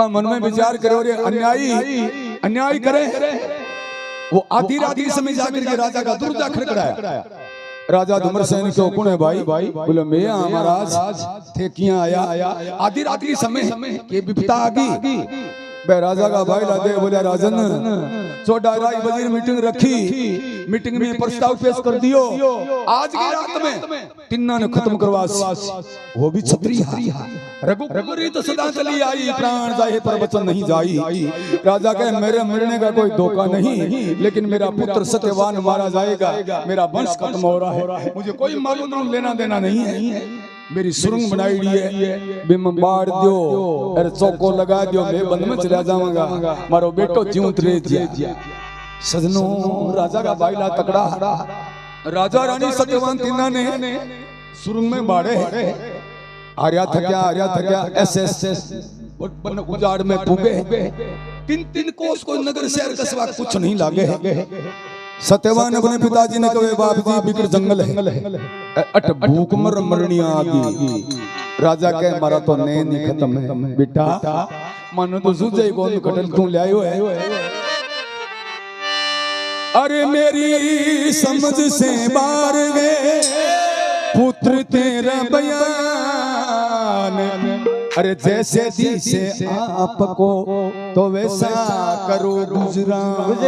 मन में विचार करो रे अन्यायी करे। वो आधी रात के समय जाकर के राजा का दरवाजा खड़खड़ाया। राजा धूम्रसेन क्यों कौन है भाई? बोले मैं महाराज थे किया आया आधी रात के समय के विपता आ गई। राजा का भाई लादे बोले राजन 14 बजे मीटिंग रखी, मीटिंग में प्रस्ताव पेश कर दियो आज की रात में तिन्ना ने खत्म करवा, वो भी क्षत्रिय। रघुकुमारी तो सदा चली आई, प्राण जाए पर वचन नहीं जाई। राजा कहे मेरे मरने का कोई धोखा नहीं, लेकिन मेरा पुत्र सत्यवान मारा जाएगा, मेरा वंश खत्म हो रहा है, मुझे कोई मालूम लेना देना नहीं है। मेरी सुरंग बनाई है, बिम बाड़ दियो, अरे चौको लगा दियो, मैं बंद में चला जाऊंगा, मारो बेटो जीवत रह जिया। सजनों राजा का बाइला तकड़ा, राजा रानी सत्यवान तीना ने सुरंग में बाड़े, आर्या थक्या ऐसे उजाड़ में पुगे। 3 कोस को नगर शहर कस्बा कुछ नहीं लागे। सत्यवान अपने पिताजी ने कहे बाप जी बिगड़ जंगल है, अट भूख मरनी आगी। राजा कहे मारा तो नहीं खत्म है बेटा, मानो तो सूझे कौन कटल तू ले आयो है। अरे मेरी समझ से बाहर गए पुत्र तेरा बयान, अरे जैसे दी से आपको तो वैसा करो गुजरान।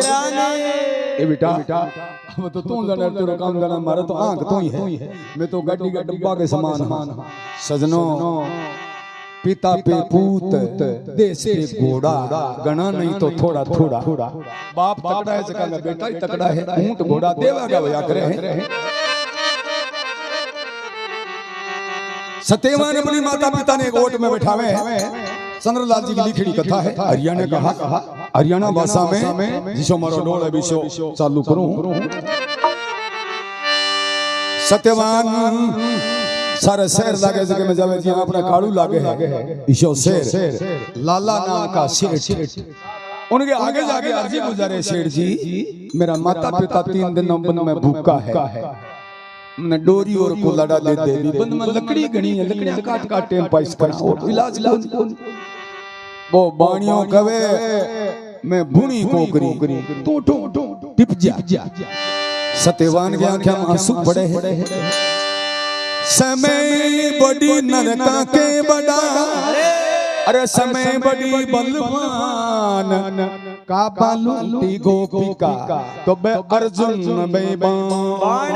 ए बेटा अब तो तू जाना, तेरा काम जाना, मारा तो आंख तो ही है, मैं तो गाड़ी का डब्बा के समान हूं। सजनों पिता पे पूत देश पे घोड़ा, गणा नहीं तो थोड़ा थोड़ा। बाप तकड़ा है सका बेटा ही तकड़ा है, ऊंट घोड़ा देवा का भया करे। सत्यवान अपने माता पिता ने गोट में बैठावे। चंद्रलाल जी की लिखी कथा है। हरियाणा ने कहा, हरियाणा भाषा में जिसो मारो डोल है विशो चालू करूं। सत्यवान सारे शहर लागे जगह में जावे जी अपना काड़ू लागे है, ईशो शेर लाला नाम का सेठ। उनके आगे जाके अर्जी गुजारे, सेठ जी मेरा माता पिता 3 दिन बन में भूखा है, मैं डोरी और को लड़ा दे दे, बंद में लकड़ी गणी है, लकड़ियां काट टाइम पास करा और इलाज कौन। वो बाणियों कवे मैं भूनी कोकरी टू टिप जा। सत्यवान की आंखें में आंसू पड़े हैं। समय बड़ी नरका के बड़ा, अरे समय बड़ी बलवान, का बालूटी गोपिका तो बे अर्जुन बेईमान।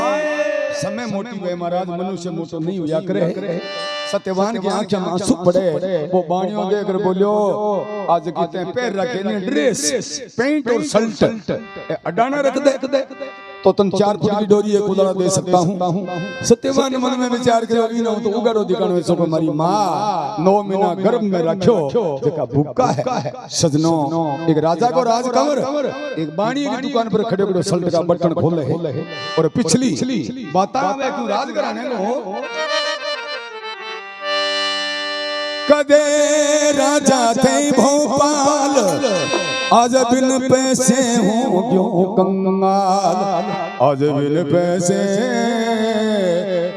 समय मोटी वे महाराज, मनुष्य मोटो नहीं हुआ करे। सत्यवान की आंखें में आंसू पड़े। वो बाणियों देकर बोलो आज कहते हैं पैर रखे नहीं, ड्रेस पेंट और शर्ट अडाना रख दे तो तुम 4 फुट की डोरी एक उदारा दे सकता हूँ। सत्यवान मन में विचार करोगी ना तो उगाड़ो दिखानो ऐसो को हमारी माँ 9 महीना गर्भ में रखो जका भूखा है। सजनों एक राजा को राज कंवर एक बाणी की दुकान पर खड़े खड़े शर्ट का बटन खोले है और पिछली बता मैं क्यों राज कराने को। कदे राजा थे भोपाल, आज बिन पैसे हो गयो कंगाल, आज बिन पैसे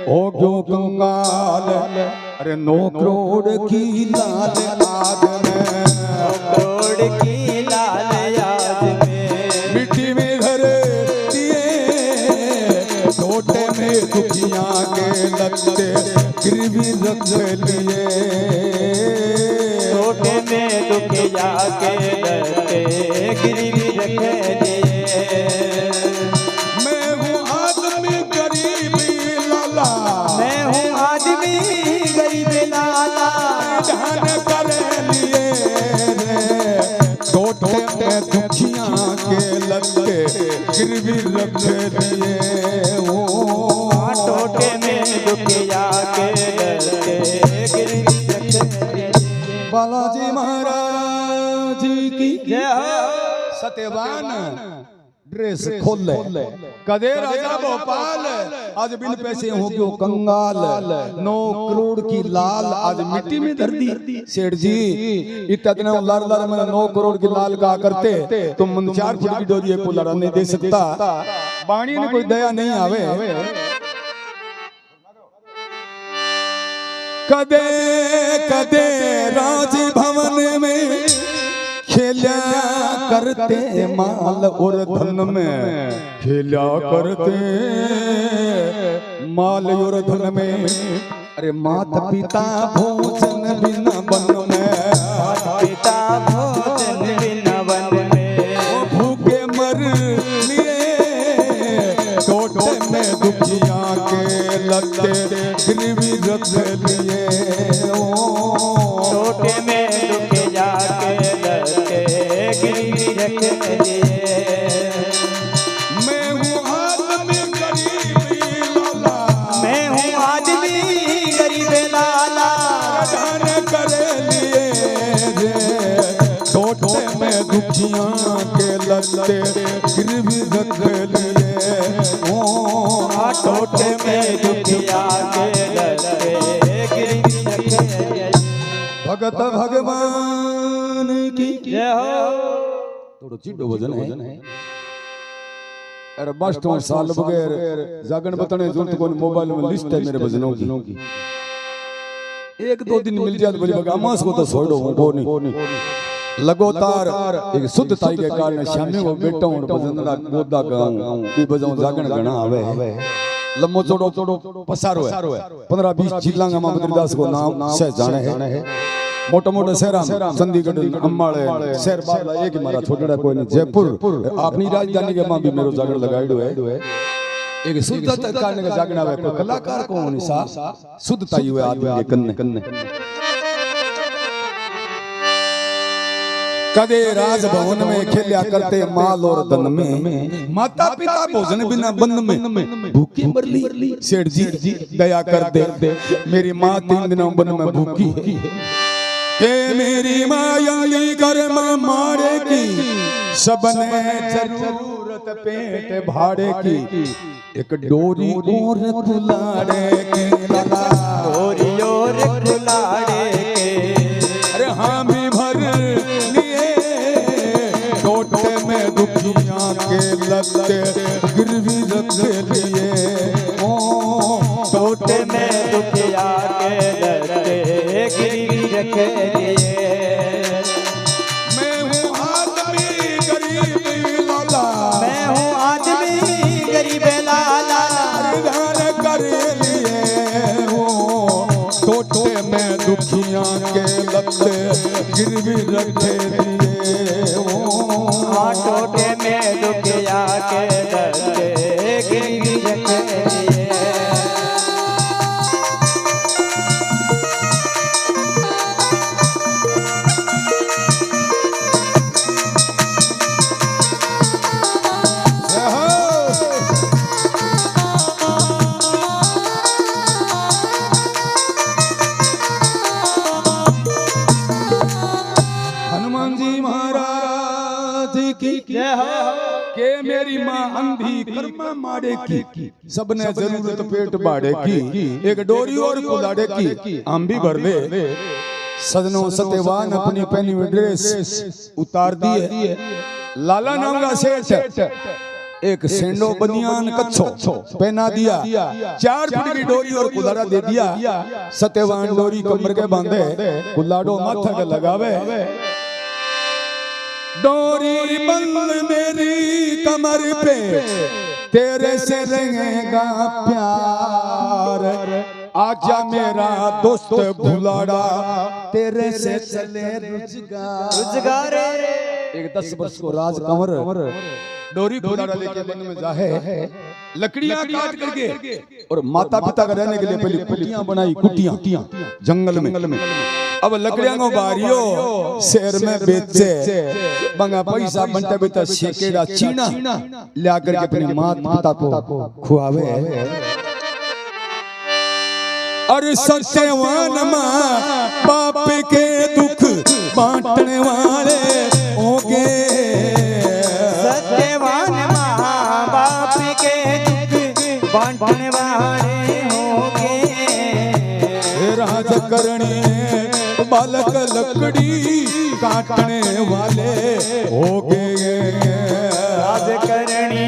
हो गयो कंगाल। अरे 9 करोड़ की लाल आज में, 9 करोड़ की लाल आज में, मिट्टी में घर दिए, छोटे में दुखिया के लगते गिरवी रख लिए, छोटे में दुखिया के लगते गिरवी रख लिए। मैं हूँ आदमी गरीबी लाला, मैं हूँ आदमी गरीबी लाला, ध्यान कर लिए रे, छोटे में दुखिया के लगते गिरवी रख लिए। छोटे में दुखिया के लगते गिरवी रख लिए। बालाजी महाराज की जय। सत्यवान ड्रेस खोल ले, कदे राजा भोपाल आज बिन पैसे हो गयो कंगाल, 9 करोड़ की लाल आज मिट्टी में धर दी। सेठ जी इतना लाल लाल में 9 करोड़ की लाल कहा करते, तुम 4 फुट की डोरी को लड़ा नहीं दे सकता। बाणी ने कोई दया नहीं आवे। कदे कदे राजभवन में खेला करते माल और धन में, खेला करते माल और धन में। अरे माता पिता भोजन बिना वन में, माता पिता भोजन बिना वन में, भूखे मर लिए टोटे में दुखिया के लगते गिरवी रख लिए। टोटे में दुखिया के लगते गिरवी रख लिए। मैं हूँ आदमी गरीबी लाला, मैं हूँ आदमी गरीब लाला, धन करे लिए रे टोटे में दुखिया के लगते गिरवी रख लिए। टोटे में दुखिया के लगते गिरवी रख लिए। भगत भगवान की जय हो। थोड़ा चिड़ो वजन है। अरे बस तो साल बगैर जागन बताने जरूरत को मोबाइल में लिस्ट है मेरे भजनों की। एक दो दिन मिल जाए तो बोली बगा मास को तो छोड़ो वो नहीं लगातार एक शुद्धताई के कारण शामी को बैठा हूं भजन दा गोदा गाऊं की बजाऊं जागन गणा आवे। लम्बो चौड़ो पसारो है 15-20 जिला में बद्रीदास को नाम से जाने है। मोटा मोटा शहरा चंडीगढ़ अम्बाड़े शहर बाबला एक ही मारा छोटा कोई नहीं। जयपुर अपनी राजधानी के मां भी मेरो जागरण लगाइडो है। एक शुद्धता कारण का जागरण आवे। कोई कलाकार को नहीं सा शुद्धताई हुए आदमी के कन्ने। कदे राजभवन में खेल्या करते माल और धन में, माता पिता भोजन बिना बंद में, भूखी मरली सेठ जी दया कर दे। मेरी माँ 3 दिनों बन में भूखी के मेरी माँ यली कर मारे की, सबने जरूरत पेट भाड़े की, एक डोरी और कुलाड़े की लगा, डोरी और कुलाड़े के। अरे हाँ भी भर टोटे में दुखिया के लगते गिरवी रख लिए। टोटे में दुखिया के लगते गिरवी रख लिए। मैं हूँ आदमी गरीब लाला, मैं हूँ आदमी गरीब लाला, धन कर लिए हो टोटे में दुखिया के लगते गिरवी रख लिए। टोटे में दुखिया के लगते गिरवी रख लिए। हनुमान जी महाराज की जय हो। के मेरी माँ अंधी कर्मा माड़े की, सबने जरूरत पेट बाड़े की, एक डोरी और कुलाड़े की, हम भी भर ले। सजनों सत्यवान अपनी पहनी हुई ड्रेस उतार दिए। लाला नाम का सेठ एक सेंडो बनियान कच्छो पहना दिया, 4 फुट की डोरी और कुलाड़ा दे दिया। सत्यवान डोरी कमर के बांधे, कुलाड़ो माथा के लगावे। डोरी बंद मेरी कमर पे, तेरे से रहेगा प्यार, आजा मेरा दोस्त भुलाड़ा, तेरे से चले रोजगार। एक 10 वर्ष को राज कंवर डोरी घोड़ा लेके वन में जाहे, लकड़ियां काट करके और माता पिता का रहने के लिए पहले कुटियां बनाई, कुटियां जंगल में। अब लकड़ियां को बारियो शहर में बेचे, बंगा पैसा बनता बेटा शेकेड़ा चीना ला करके अपनी माता पिता को खुआवे। और सत्यवान माँ बाप के दुख बांटने वाले होंगे, सत्यवान माँ बाप के दुख बांटने वाले होंगे। राज करनी बालक लकड़ी काटने वाले होंगे, राज करनी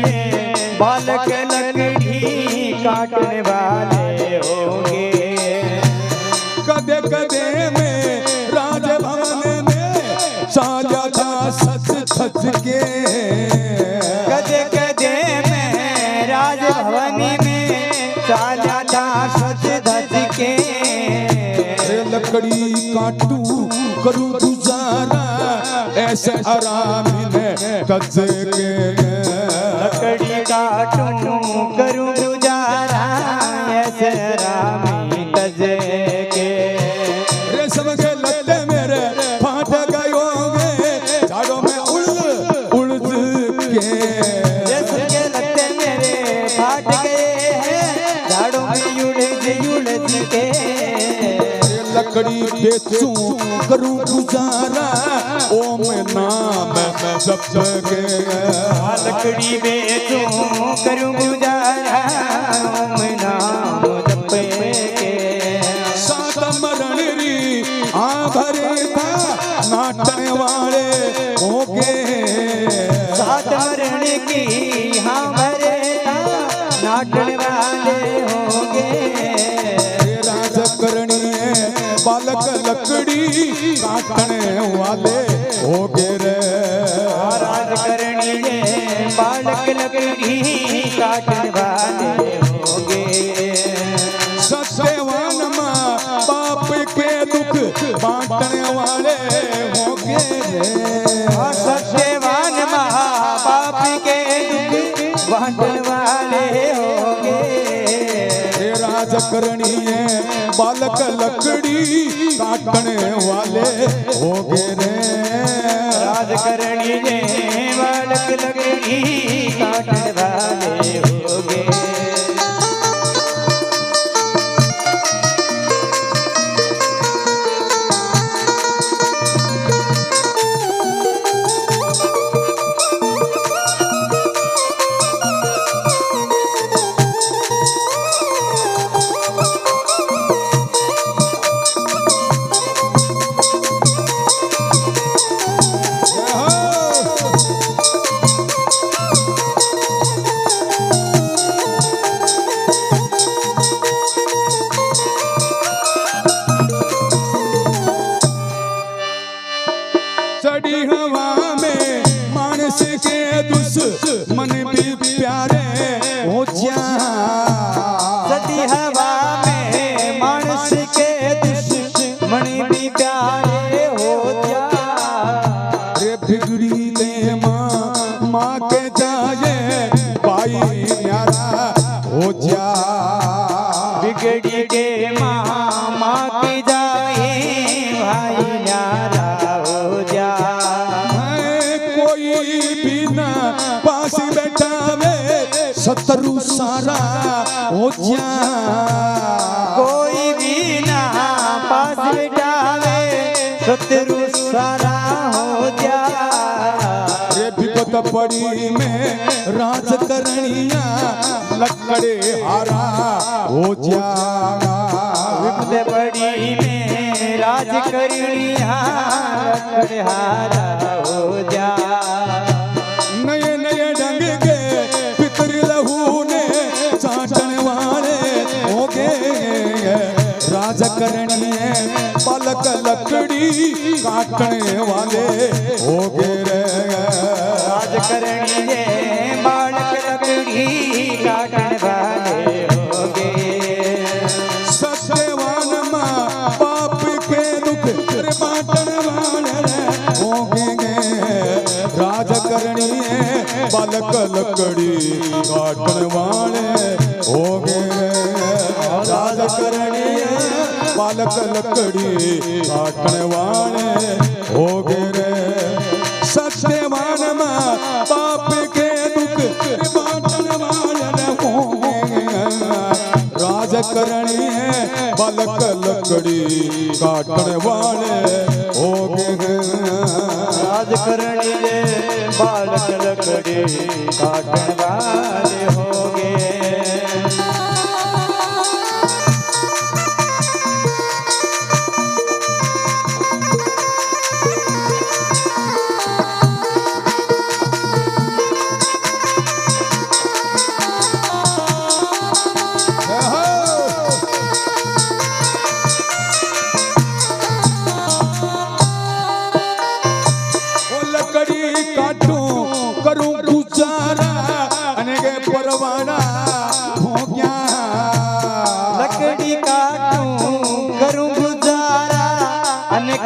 बालक लकड़ी काटने वाले होंगे। कदे कदे में राज चाला था सच सच के कदे कदे में राजभवनी में चाला था सच धज के लकड़ी काटू करूं गुजारा ऐसे आराम ने कज के लकड़ी काटूं करूं गुजारा ऐसे रामी तजे के रेशम के लत्ते मेरे फाट गए होंगे झाड़ों में उड़ के रेशम के लत्ते मेरे फाट गए हैं झाड़ों में उलझ के लकड़ी बेचूं करूं गुजारा ओम नाम जप के लकड़ी बेचूं करूं गुजारा ओम नाम जप के सात मरण री आ भरे था नाटने वाले होगे सात मरण की हाँ भरे नाटने वाले होंगे राज करनी है बालक लकड़ी काटने वाले होगे रे राज करनी है बालक लकड़ी काटने वाले होंगे सत्यवान माँ बाप के दुख बांटने वाले होगे सत्यवान महापाप के दुख बांटने वाले होंगे राज करनी है बालक लकड़ी काटने वाले होगे रे राज करनी है बालक लकड़ी काटने वाले होंगे चढ़ी हवा में मानस के दुश्मन भी प्यारे हो जा सती हवा में मानस के दुश्मन भी प्यारे हो जा रे बिगड़ी ले माँ के जाए भाई न्यारा हो जा बिगड़ी के माँ की जाए भाई न्यारा हो जा कोई भी ना पास बैठा वे शत्रु सारा हो जा कोई भी ना पास बैठावे शत्रु सारा हो जा रे विपत पड़ी में राज करनिया लकड़े हारा हो जा विपद बड़ी में राज करिया लकड़हारा हो जा नए नए ढंग के पितर लहू ने चाटने वाले हो गए राज करनी है बालक लकड़ी काटने वाले हो गए रे राज करनी है बालक लकड़ी काटने वाले होगे सत्यवान माँ बाप के दुख बांटने वाले हो गए राज करनी है बालक लकड़ी काटने वाले हो गए राज करनी है बालक लकड़ी काटने वाले हो गए सत्यवान माँ बाप के दुख बांटने वाले हो गए राज करनी है बालक लकड़ी काटने वाले हो गए राज करनी है बालक लकड़ी काटने वाले होगे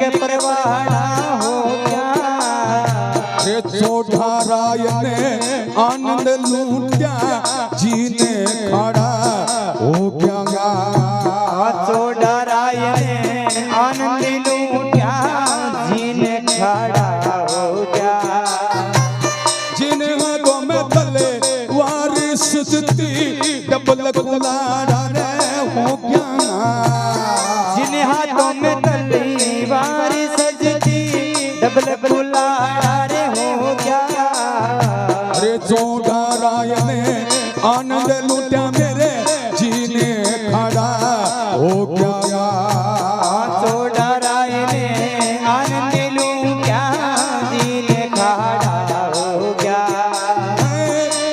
के परवाना हो गया। रे चोड़ा राय ने आनंद लूटा जीने खड़ा हो गया। चोड़ा राय ने आनंद लूटा जीने खड़ा हो गया। जिन्हें हाथों में तले वारिस सती डबल कुलाड़ा रे हो गया। जिन्हें हाथों में तलवार सजती डबल कुलाड़ा रे हो गया। अरे चोड़ा राय ने आनंद लूटा मेरे जीने खड़ा हो गया। चोड़ा राय ने आनंद लूटा जीने खड़ा हो गया।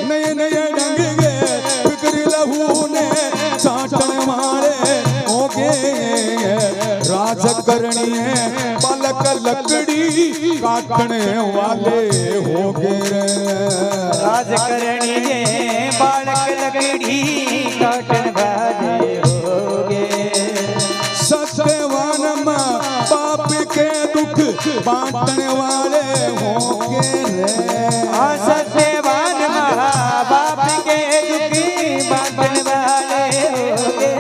नए नए रंग के फिक्र लहू ने चाटन वाले हो गए। राज करनी है पलक लकड़ी काटने वाले हो गए। राज करनी है बालक लकड़ी काटन वाले हो गए। सत्यवान माँ बाप के दुख बांटने वाले हो गए। सत्यवान माँ बाप के दुख बांटने वाले हो गए।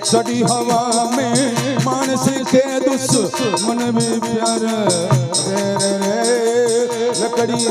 सड़ी हवा में मानस के दुश्मन भी प्यार रे रे रे लकड़ी।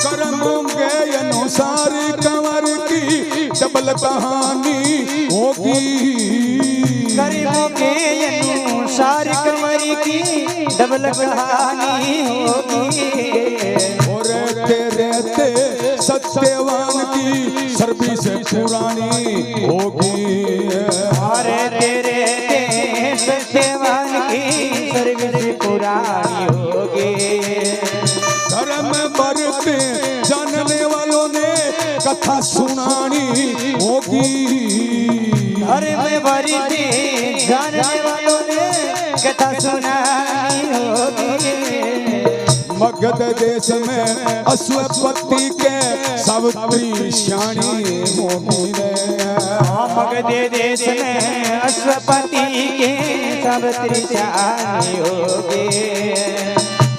कर्मों के अनुसार कंवर की डबल कहानी होगी। कर्मों के अनुसार कंवर की डबल कहानी होगी। और रहते सत्यवान की सर्विस पुरानी होगी। अरे तेरे सत्यवान की सर्विस पुरानी होगी। धर्म बरते जानने वालों ने कथा सुनानी होगी। धर्म बरते जानने वालों ने कथा सुनानी होगी। मगध देश में अश्वपति के सावित्री श्याणी होगी रे। मगध देश में अश्वपति के सावित्री श्याणी होगी।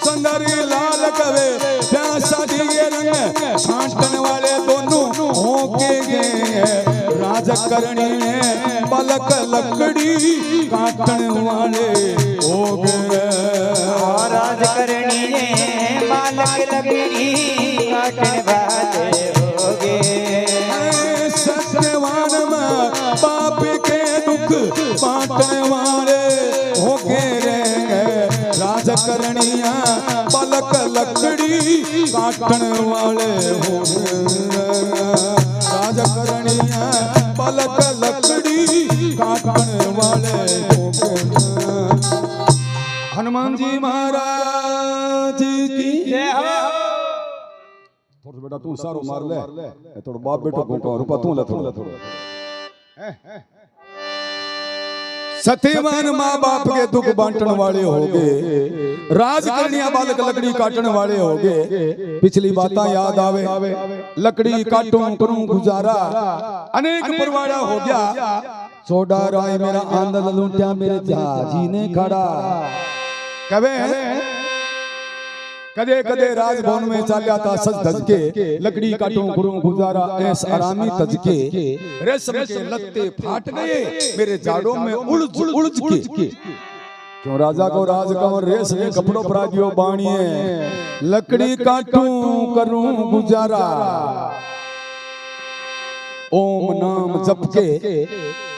सुंदरी लाल कवे प्यासा दिए रंग छांटन वाले दोनों होके गए। राजकरणी ने पलक लकड़ी काटने वाले हो गए। राजकरणी ने पलक लकड़ी काटने वाले हो गए। सत्यवान माँ बाप के दुख बांटने वाले हो गए। राजकरणिया पलक लकड़ी काटने वाले हो गए। राजकरणिया पलक लकड़ी काटने वाले हो गए। हनुमान जी महाराज की जय हो। थोड़ा बेटा तू सारो मार ले थोड़ा बाप बेटो को रुपा तू ले थोड़ा सत्यवान माँ बाप के दुख बांटने वाले हो गए। राजकन्या बालक लकड़ी काटने वाले हो गए। पिछली बातें याद आवे लकड़ी काटूं करूं गुजारा अनेक परवाड़ा हो गया। चोड़ा राय मेरा आंदल लूटिया मेरे जाजी ने खड़ा कवे कदे कदे राजभवन में चाल्या था सज धज के लकड़ी काटूं करूं गुजारा ऐस आरामी तज के। रेशम के लत्ते फाट गए मेरे जाड़ों में उलझ उलझ के। क्यों राजा को राज कंवर रेस में कपड़ों पर आगियो बाणिए लकड़ी काटूं करूं गुजारा। ओम नाम जप के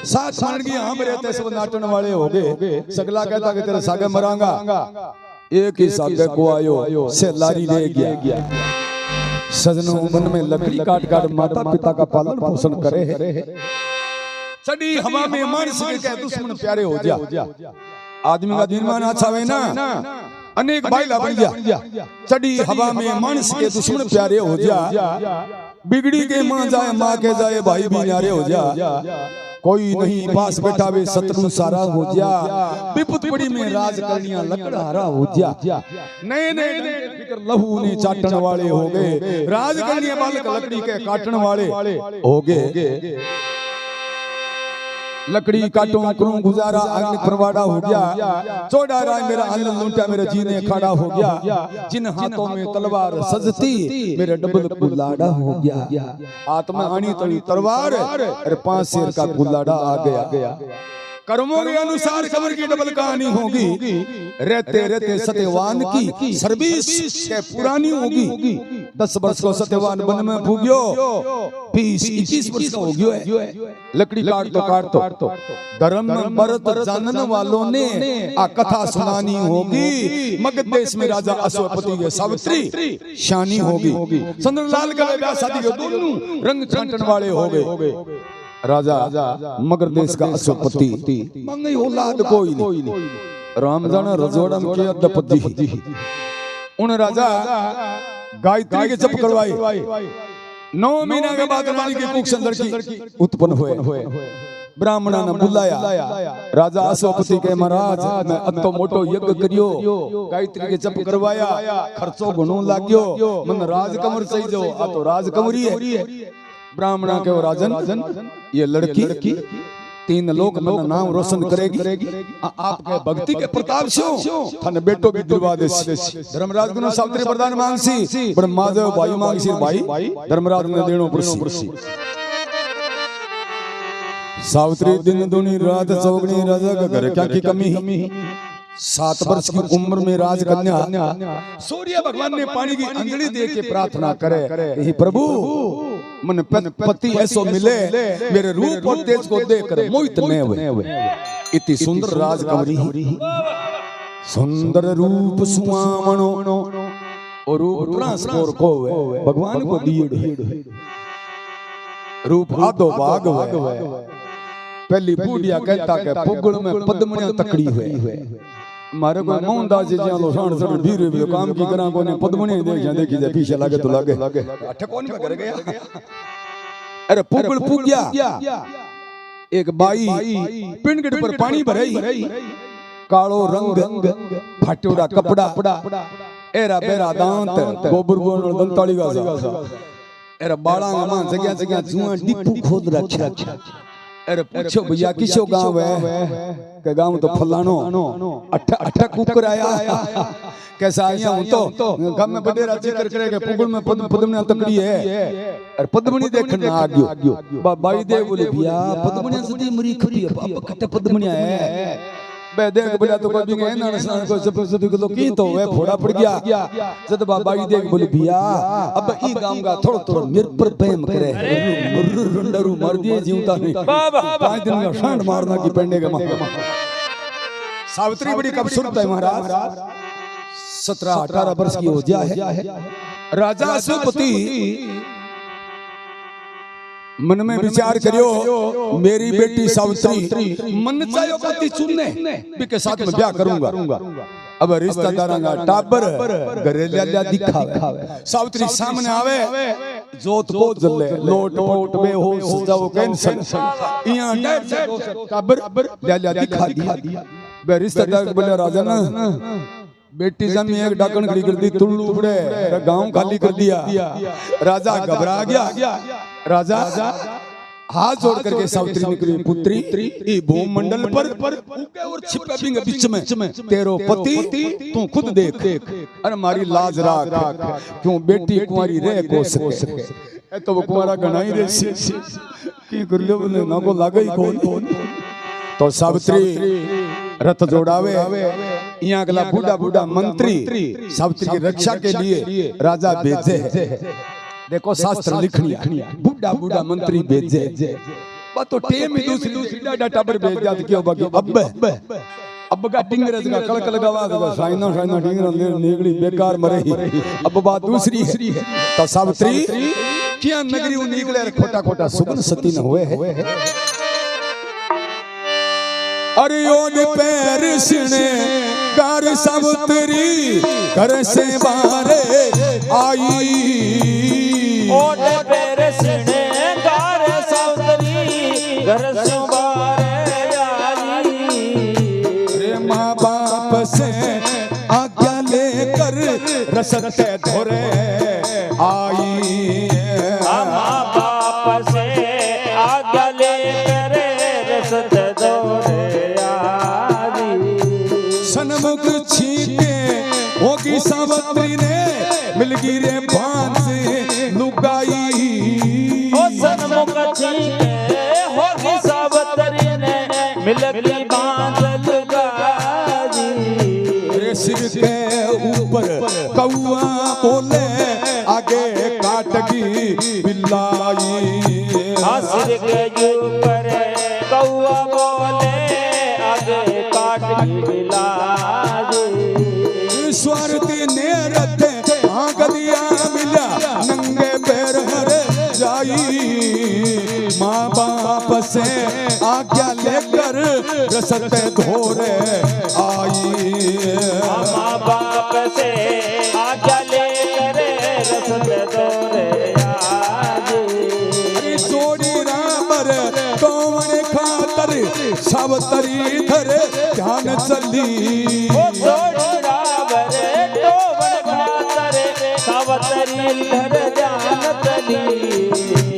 साथ मान गया हम रहते सब नाटन वाले हो गए। सगला कहता कि तेरे सागे मरांगा एक ही सागे को आयो से लारी ले गया। सजनों मन में लकड़ी काट काट माता पिता का पालन पोषण करे है। सड़ी हवा में मानस के दुश्मन प्यारे हो जा। आदमी का दिन मान अच्छा है ना अनेक बाइला बन जा चढ़ी हवा में मानस के दुश्मन प्यारे हो जा बिगड़ी के माँ जाए माँ के जाए भाई भी न्यारे हो जा कोई नहीं पास बैठा वे शत्रु सारा हो जा विपत पड़ी में राज करनिया लकड़हारा हो जा नए नए फिकर लहू ने चाटन वाले हो गए राज करनिया बालक लकड़ी के काटन वाले हो गए लकड़ी काटो करूं गुजारा अग्नि परवाड़ा हो गया चौड़ा राय मेरा अन्न लूटा मेरे जीने खड़ा हो गया जिन हाथों में तलवार सजती मेरे डबल कुल्लाड़ा हो गया आत्मा आनी तड़ी तलवार अरे 5 शेर का कुल्लाड़ा आ गया कर्मों के अनुसार कब्र की डबल कहानी होगी रहते रहते सत्यवान की सर्विस के पुरानी होगी 10 वर्ष को सत्यवान बन में भूगियो 20-21 वर्ष का हो गयो है लकड़ी काट तो धर्म भरत जानन वालों ने आ कथा सुनानी होगी मगध देश में राजा अश्वपति के सावित्री शानी होगी सुंदरलाल का ब्याह शादी के दोनों रंग छांटन वाले हो गए राजा मगर देश का अश्वपति मंगई औलाद कोई नहीं राम जाना रजोड़म के अद्दपति उन राजा गायत्री के जप करवाए 9 महीना के बाद रानी के कुख से लड़की उत्पन्न हुए ब्राह्मणा ने बुलाया राजा अश्वपति के महाराज मैं अत्तो मोटो यज्ञ करियो गायत्री के जप करवाया खर्चो घणो लाग्यो मन राजकमर सही जो आ तो राजकमरी है ब्राह्मणा के राजन ये लड़की 3 लोक में नाम रोशन करेगी आपके भक्ति के प्रताप से थाने बेटो भी दिलवा दे धर्मराज गुण सावित्री प्रदान मांगसी पर माधव भाई मांगसी भाई धर्मराज ने देनो प्रसी सावित्री दिन दुनी रात चौगनी राजा का घर क्या की कमी 7 वर्ष की उम्र में राजकन्या सूर्य भगवान ने पानी की अंजलि दे के प्रार्थना करे हे प्रभु मन पति ऐसो मिले मेरे रूप और तेज को देखकर मोहित न हुए इतनी सुंदर राजकुमारी सुंदर रूप सुहावनो और रूप ट्रांसफर को भगवान को दिए रूप आधो भाग पहली बूढ़िया कहता के पुगल में पद्मनिया तकड़ी हुए मारे को मोहनदास जी लो शान सड़ भीर भी काम की करा को ने पद्मनिया देखी जा पीछे लागे तो लागे अठ कौन में कर गया अरे पुगल पुगिया एक बाई पिंडगढ़ पर पानी भराई कालो रंग फाटोड़ा कपड़ा एरा बेरा दांत गोबर गोन दंताली गासा एरा बाड़ा मां जगह जुआ डिपू खोद रखा अरे पूछो भैया किसो गांव है के गांव तो फलानो अट्ठा कुकर आया कैसा आया हूं तो गांव में बडेरा जिक्र करेगा पुगल में पद्मनिया तकड़ी है और पद्मनी देखना आ गयो बाई दे बोले भैया पद्मनिया सदी मरी खपी अब कटे पद्मनिया है बे देख बोला तो कोई भी गए ना नसान को सब किलो की तो वे फोड़ा पड़ गया जद बाई देख बोले भैया अब ई गांव का थोड़ा मेरे पर प्रेम करे रुंडरू मार दिए जीवता नहीं 5 दिन का शांड मारना की पेंडे का सावित्री बड़ी खूबसूरत है महाराज 17-18 वर्ष की हो गया है राजा अश्वपति मन में विचार करियो मेरी बेटी सावित्री मन चाहे पति चुनने बिके साथ में ब्याह करूंगा अब रिश्तेदारों का टाबर घरेलिया दिखावे सावित्री सामने आवे जोत को जले लोट पोट में हो सजाओ कैंसल यहां डेढ़ से टाबर लिया दिखा दिया बे रिश्तेदार बोले राजा ना बेटी जन में एक डाकन खड़ी कर दी तुल्लू उड़े गांव खाली कर दिया राजा घबरा गया राजा हाथ जोड़ करके सावित्री निकली पुत्री ई भूमंडल पर उगे और छिपे बिंग बीच में तेरो पति तू खुद देख अरे मारी लाज राख क्यों बेटी कुंवारी रह को सके ए तो वो कुंवारा गणाई रे की कर लियो ने ना को लागे ही कौन तो सावित्री रथ जोड़ावे यहाँ अगला बूढ़ा मंत्री सावित्री की रक्षा के लिए राजा भेजे देखो शास्त्र लिखनी बूढ़ा मंत्री भेजे बात तो टेम ही दूसरी डाटा पर भेज जाती क्यों बाकी अब का टिंगरज का कड़क लगावा देगा साइना टिंगर निगली बेकार मरे अब बात दूसरी है तो सावित्री क्या नगरी निकले खोटा सुगन सती न हुए है अरे ओद पैर सिने घर सावतरी घर से बारे आई ओट पैर सिने घर सावतरी घर से बारे आई रे माँ बाप से आज्ञा लेकर रसते धोरे आई माँ बाप से आज्ञा लेकर रसते धोरे आई सन्मुख छीके होगी सावत्री ने मिलगी रे भांस लुगाई ओ सन्मुख छीके होगी सावत्री ने मिलगी बांध लुगाई रे सिर के ऊपर कौआ बोले आगे काटगी बिल्लाई सिर के ऊपर कौआ बोले आगे काटगी बिल्लाई स्वार्थी ने रथे गलिया मिला नंगे पैर हर जाई माँ बाप से आज्ञा लेकर रसते धोरे आई माँ बाप से आज्ञा लेकर रसते धोरे आई जोड़ी रामर कौन खातर सावतरी धरे ध्यान चली ओ जोड़ी रामर कौन खातर सावतरी धरे ध्यान चली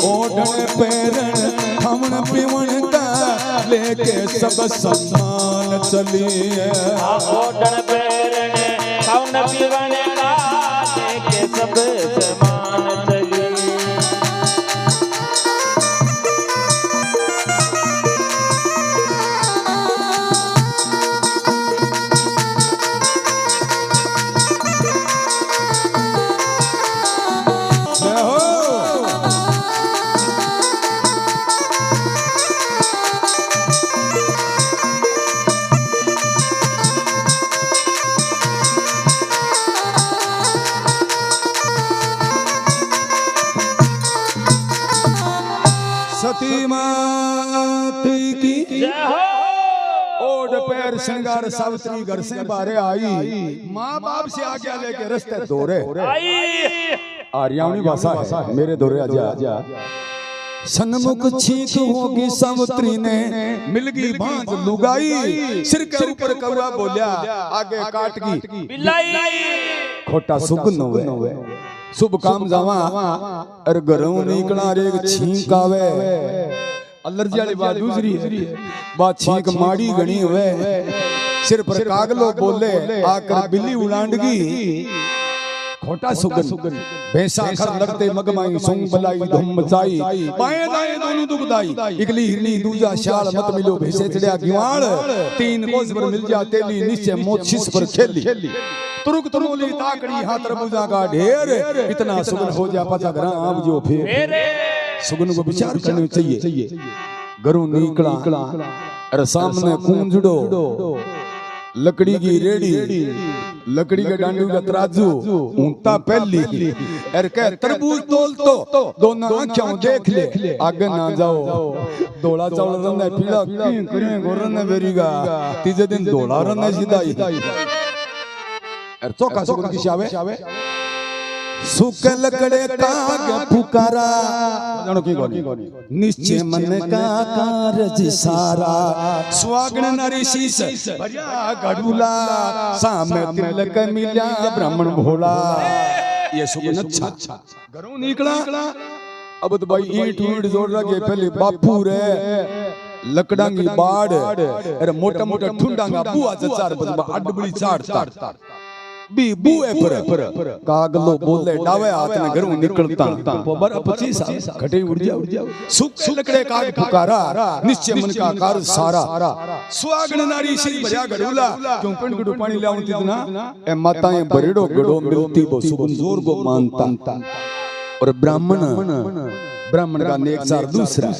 ओढ़न पैरण हमन पीवण का लेके सब सम्मान चली ओढ़न पैरण हमन पीवण का लेके सब सम्मान चली सती मात की ओढ़ पैर श्रृंगार सावित्री घर से बारे आई माँ बाप से आज्ञा लेके रस्ते दौरे आर्यावनी भाषा है मेरे दौरे आजा सन्मुख छीक होगी सावित्री ने मिलगी भांज लुगाई सिर के ऊपर कौआ बोलिया आगे काटगी बिल्लाई खोटा सुगन होवे शुभ काम जावा अर घरों निकला रे छींक आवे अलर्जी वाली बात दूसरी है बात छींक माड़ी गणी हुए सिर पर कागलो बोले आकर बिल्ली उड़ांडगी खोटा सुगन भैंसा खर लगते मगमाई सोंग बलाई धुम मचाई बाएं दाएं दोनों दुखदाई इगली हिरनी दूजा शाल मत मिलो भैंसे चढ़िया गिवाड़ तीन कोस पर मिल जा तेली निश्चय मोत शीश पर खेली तुरुक तुरुली ताकड़ी हाथ तरबूजा का ढेर इतना सुगन हो जा पचा ग्राम जो फिर सुगन को विचार करने चाहिए घरों निकला अरे सामने कूंजड़ो लकड़ी की रेडी लकड़ी के डांडू का तराजू ऊंटा पहली अर कह तरबूज तोल तो दोनों आंखों देख ले आगे ना जाओ दोड़ा चावल रंग पीला करें गोरन बेरीगा तीजे दिन दोड़ा रंग सीधाई अर चौका सुगन की शावे सूखे लकड़े काग पुकारा जानो की गोनी निश्चय मन का कारज सारा स्वागण नारी शीस भरिया गढ़ुला सामे तिलक मिल्या ब्राह्मण भोला ये सुगन अच्छा घरों निकला अब तो भाई ईंट ईंट जोड़ रखे पहले बापू रे लकड़ांगी बाड़ अरे मोटा मोटा ठुंडांगा बुआ चार बस अडबड़ी चाड़ बी बुए पर कागलो बोले डावे हाथ में घरों निकलता पर 25 घटे उड़ जा सुख लकड़े काग पुकारा निश्चय मन का कार सारा सुहागण नारी श्री भरिया गड़ूला क्यों पिंड गुडू पानी लाउंती ना ए माताएं बरेड़ो गड़ो मिलती वो सुगन जोर को मानता और ब्राह्मण का नेक सार दूसरा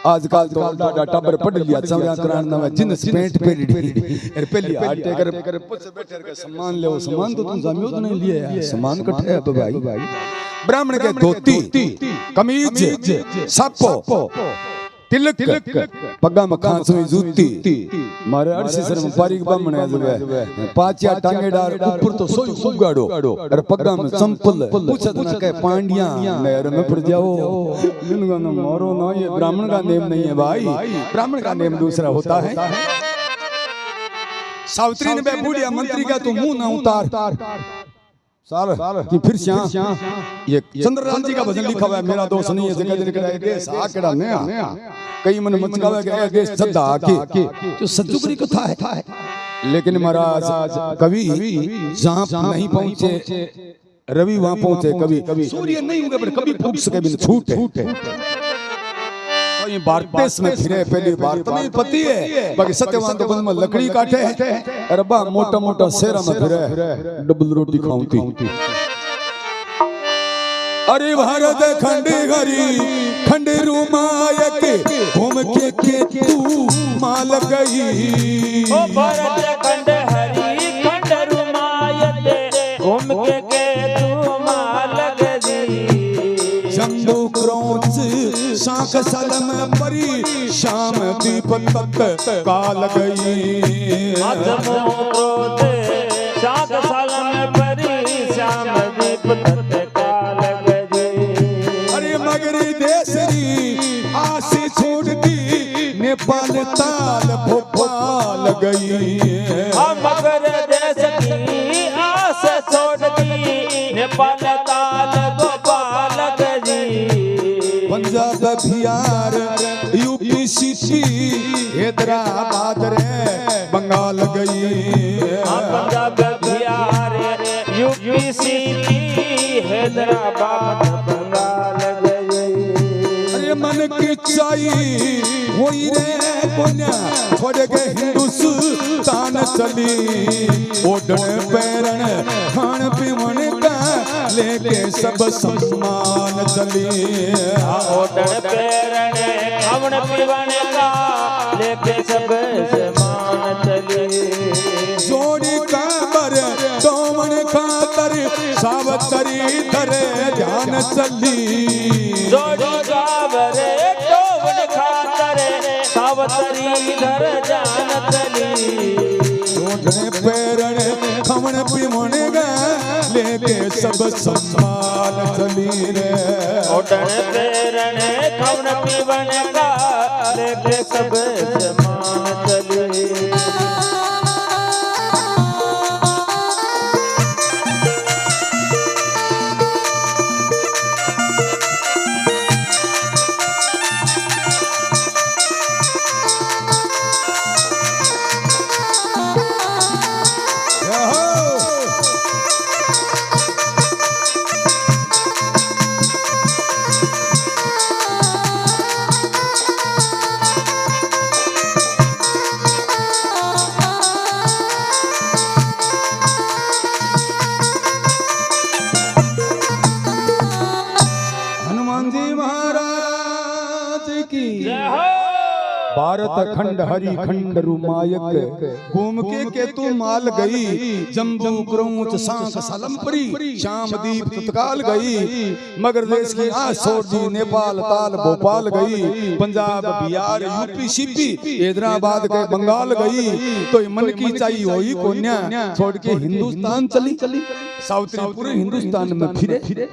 आजकल तो डाटा टबर पढ़ लिया चवरा करान ना जिनस पेंट पेरडी अरे पहली आटे कर पुछ बैठे के सम्मान ले वो सम्मान तो तुम जामियो तो नहीं लिए यार सम्मान कटे है तो भाई ब्राह्मण के धोती कमीज सापो तिलक पगा में खांसवी जूती मारे अड़सी सर में पारी बामणे जवे पाचिया टांगेदार ऊपर तो सोई उगाड़ो और पगा में चंपल पूछत ना के पांडिया नहर में पड़ जाओ इनका ना मारो ना ये ब्राह्मण का नेम नहीं है भाई ब्राह्मण का नेम दूसरा होता है सावित्री ने बूढ़िया मंत्री का तू मुंह ना उतार साल कि फिर श्याम ये चंद्रलाल जी का भजन लिखा हुआ है मेरा दोस्त नहीं है जगह दिन करा देश आकड़ा नया कई मन मचकावे के देश सदा के जो सतजुगरी कथा है लेकिन महाराज कवि जहां नहीं पहुंचे रवि वहां पहुंचे कभी सूर्य नहीं उगे पर कभी फूक सके बिन छूट है तो ये भारत देश में फिरे पहली भारत में पति है बाकी सत्यवान तो बंद में लकड़ी काटे अरे बा मोटा मोटा शेरा में फिरे डबल रोटी खाऊंती अरे भारत खंड हरी खंड रुमायक घूम के तू माल गई ओ भारत खंड हरी खंड रुमायक घूम के तू माल गई जम्बू क्रोच शाख सलम परी शाम दीप तक काल गई जम्बू क्रोच शाख सलम परी शाम दीप तक काल गई अरे मगरी देसरी आसी छोड़ दी नेपाल ताल भोपाल गई मगर देश की आस छोड़ दी नेपाल ताल भोपाल गई पंजाब बिहार यूपी सीसी हैदराबाद रे बंगाल गई पंजाब बिहार यूपी सीपी हैदराबाद बंगाल गई अरे मन की चाहिए वही रे कोन्या छोड़ के हिंदुस्तान चली ओढ़न पैरण खान पीवन का लेके सब सम्मान चली ओढ़न पैरण खान पीवन का लेके सब सम्मान चली जोड़ी काबर दोमन खातर सावतरी धरे ध्यान चली जोड़ी काबर दोमन खातर सावतरी धर जान चली ओढ़न पैरण खमण पीवन गा लेके सब सम्मान चली रे ओढ़न पैरण खान पीवन का लेके सब सम्मान चली भारत खंड हरी खंड रुमायक घूम के तू माल गई जम्बू क्रोच सांख सलम परी शाम दीप तत्काल गई मगर देश की छोड़ दी नेपाल ताल भोपाल गई पंजाब बिहार यूपी सीपी हैदराबाद के बंगाल गई तो मन की चाहिए वही कोन्या छोड़ के हिंदुस्तान चली साउथरी पूरे हिंदुस्तान में फिरे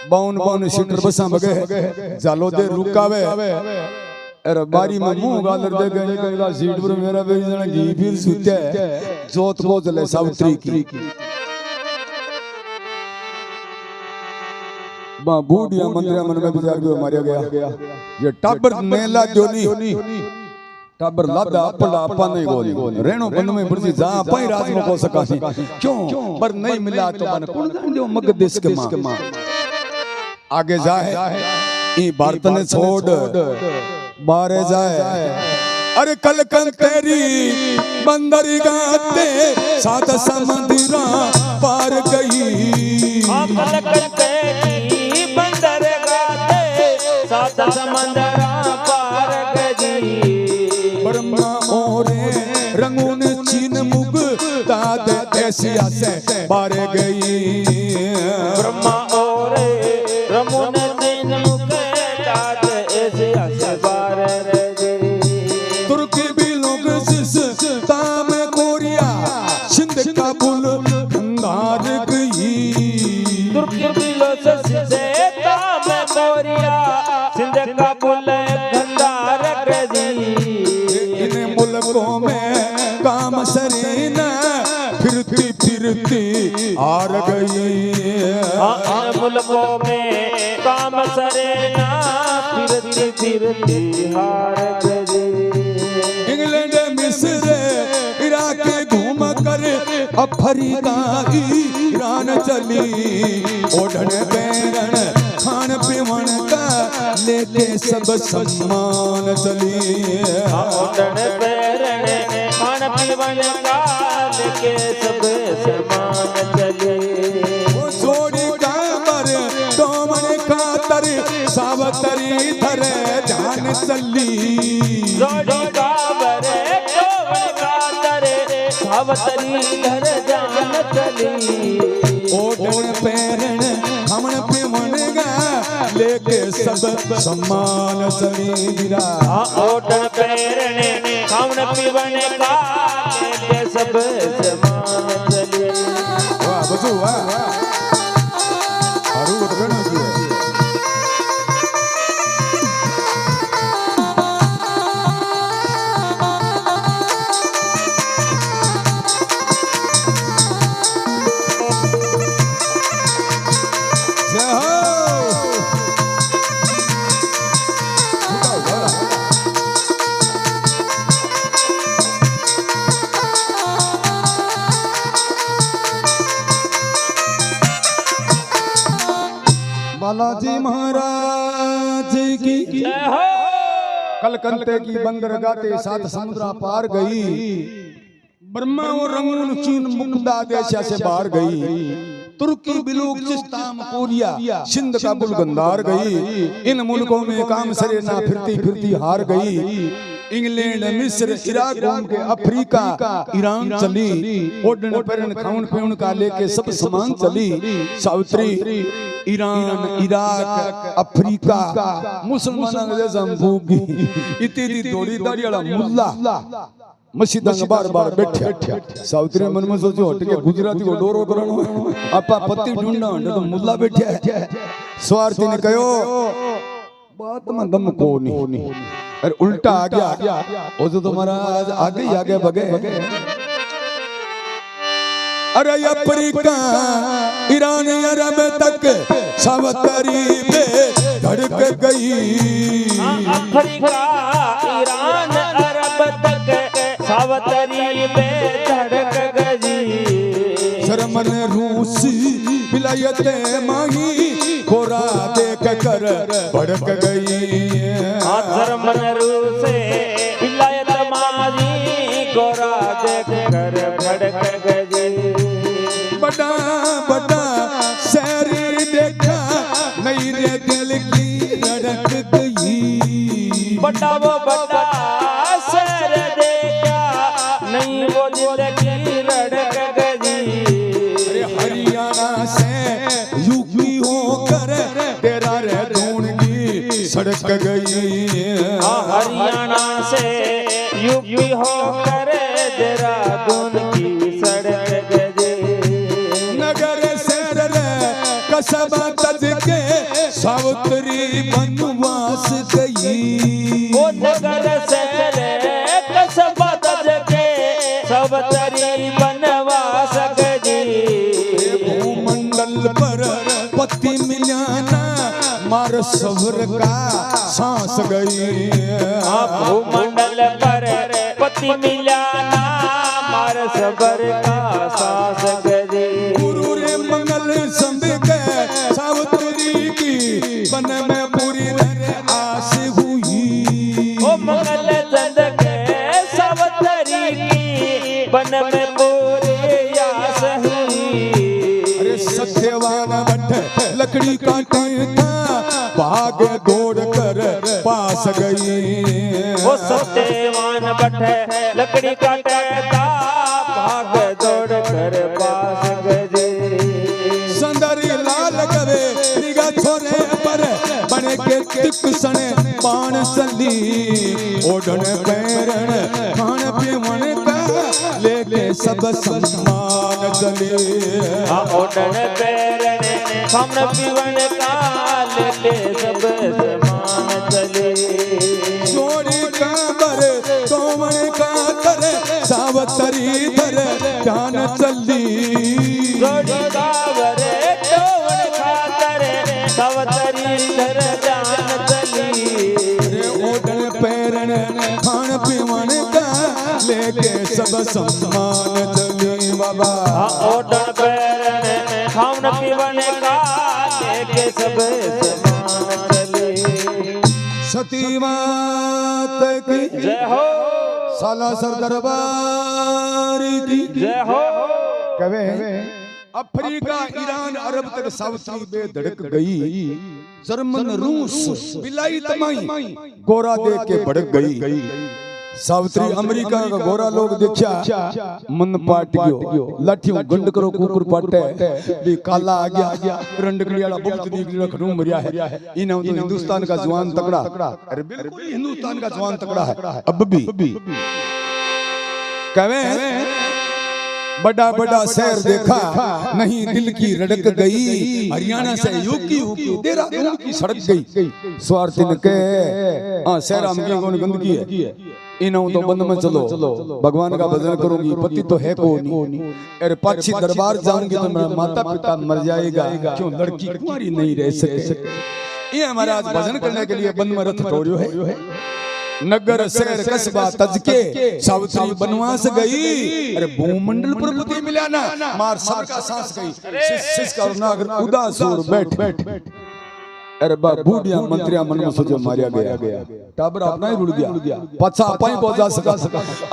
बाउन बाउन सीटर बसा बगे जालो दे रुकावे अरे बारी में मुंह गालर दे गए कहेगा सीट पर मेरा भी जना घी फिर सुते जोत को जले सावित्री की बा बूढ़िया मंदिर मन में गुजार के मारा गया ये टाबर मेला जोनी टाबर लादा अपला अपा नहीं गोली रेणो बन में बुर्जी जा पाई राज में को सका सी क्यों पर नहीं मिला तो मन कौन दो मग देश के मां आगे जाए ई भारत ने छोड़ बारे जाए अरे कल कल तेरी बंदरी गाते सात समुद्रा पार गई कल कल तेरी बंदर गाते सात समुद्रा पार गई ब्रह्मा ओरे रंगून चीन मुग दाद ऐसिया से बार गई ब्रह्मा ओरे रंगून चीन मुग दाद ऐसिया से मुल्कों में काम सरीना फिरती फिरती हार गई इन मुल्कों में काम सरेना फिरती फिरती हार गई इंग्लैंड मिस्र इराक घूम कर अफ्रीका ईरान चली ओढ़न पैरन खान पीवन का लेके सब सम्मान चली ओढ़न पैरन खान पीवन का लेके सब सम्मान चले जोड़ी काबर डोमन खातर सावतरी थर जान चली जोड़ी काबर डोमन खातर सावतरी थर जान चली ओढ़न पैरन हमन पीवन गा लेके सब सम्मान चली गिरा ओढ़न पैरन खान पीवन का लेके सब सम्मान चले वाह बजू वाह हारू तो गणो की है जय हो बालाजी महाराज की जय हो कलकत्ते की बंदरगाह के साथ समुद्र पार गई ब्रह्मा और रंगून चीन मुक्ता देश से बाहर गई तुर्की बिलूचिस्तान कोरिया सिंध का बुलगंदार गई इन मुल्कों में काम सरेना फिरती फिरती हार गई इंग्लैंड मिस्र इराक घूम के अफ्रीका ईरान चली ओढ़न पैरन खाउन पीउन का लेके सब सामान चली सावित्री ईरान इराक अफ्रीका मुसलमाना जैसा भूगी इतनी दौड़ी दाड़ी वाला मुल्ला मस्जिद बार बार बैठे सावित्री मन में सोचो हट के गुजराती को डोरो करनो आपा पति ढूंढना तो मुल्ला बैठे स्वार्थी ने कहो बात में दम को नहीं अरे उल्टा आ गया वो तो तुम्हारा आगे ही आगे बगे अरे अफ्रीका ईरान अरब तक सावतरी पे धड़क गई अफ्रीका ईरान अरब तक सावतरी में धड़क गई शर्मन रूसी विलायत माही कोरा देख कर भड़क गई शर्मन रूसे विलायत माही कोरा देख कर भड़क गई बड़ा बड़ा शहर देखा नहीं रे दिल की धड़क गई बड़ा वो बड़ा शहर देखा नहीं वो दिल की धड़क गई अरे हरियाणा से यूपी होकर तेरा रे ढूंढगी सड़क गई हरियाणा से यूपी होकर देहरादून की सड़क गई नगर शहर रे कसबा तज के सावित्री बनवास गई वो नगर शहर कसबा तज के सावित्री बनवास गई भूमंडल पर पति मिलाना मार सबर का सांस गई भूमंडल पर पति मिलाना मार सबर का सांस गई गुरु रे मंगल संग के सावित्री की बन में पूरी आस हुई ओ मंगल चंद के सावित्री की बन में पूरी आस हुई अरे सत्यवान बट लकड़ी काटे था भाग दौड़ कर पास गई वो सत्यवान बट लकड़ी काटता भाग दौड़ कर पास गई सुंदरी लाल करे निगाह छोरे पर बने के तिकसण पान सली ओढ़न पैरन खान पीवन का लेके सब सम्मान चले ओढ़न पैरन खान पीवन का लेके सब सम्मान चले जोड़ी काबर तोमन का धर ध्यान चली जोड़ी कावरे टोवन खातर सावतरी धर जान चली ओढ़न पैरण खान पीवन का लेके सब सम्मान चली बाबा ओढ़न पैरण खान पीवन का लेके सब सम्मान चली सती मात की जय हो सालासर दरबार की जय हो कवे अफ्रीका ईरान अरब तक सावत्री बेधड़क गई जर्मन रूस बिलाई तमाई गोरा देख के भड़क गई सावत्री अमेरिका का गोरा लोग देखा मन पाट गयो लाठियों गंड करो कुकुर पाटे भी काला आ गया रंडकड़ी वाला बहुत निकली खड़ू मरिया है इन्हें तो हिंदुस्तान का जवान तगड़ा अरे बिल्कुल हिंदुस्तान का जवान तगड़ा है अब भी कहे बड़ा बड़ा शहर देखा नहीं दिल की रड़क गई हरियाणा से यूपी देहरादून की सड़क गई स्वार्थी ने के शहर हम की कौन गंदगी है इन्हों तो बंद में चलो भगवान का भजन करूंगी पति तो है को नहीं अरे पाछी दरबार जाऊंगी तो मेरा माता पिता मर जाएगा क्यों लड़की कुंवारी नहीं रह सके ये हमारा आज भजन करने के लिए बंद में रथ तोड़ियो है नगर शहर कस्बा तज के सावत्री बनवास गई अरे भूमंडल पर पति मिला ना मार सर का सांस गई शिश का नागर उदास और बैठ अरे बा बूढ़िया मंत्रिया मन में सोचो मारिया गया टाबर अपना ही रुड़ गया पछा अपा ही पहुंचा सका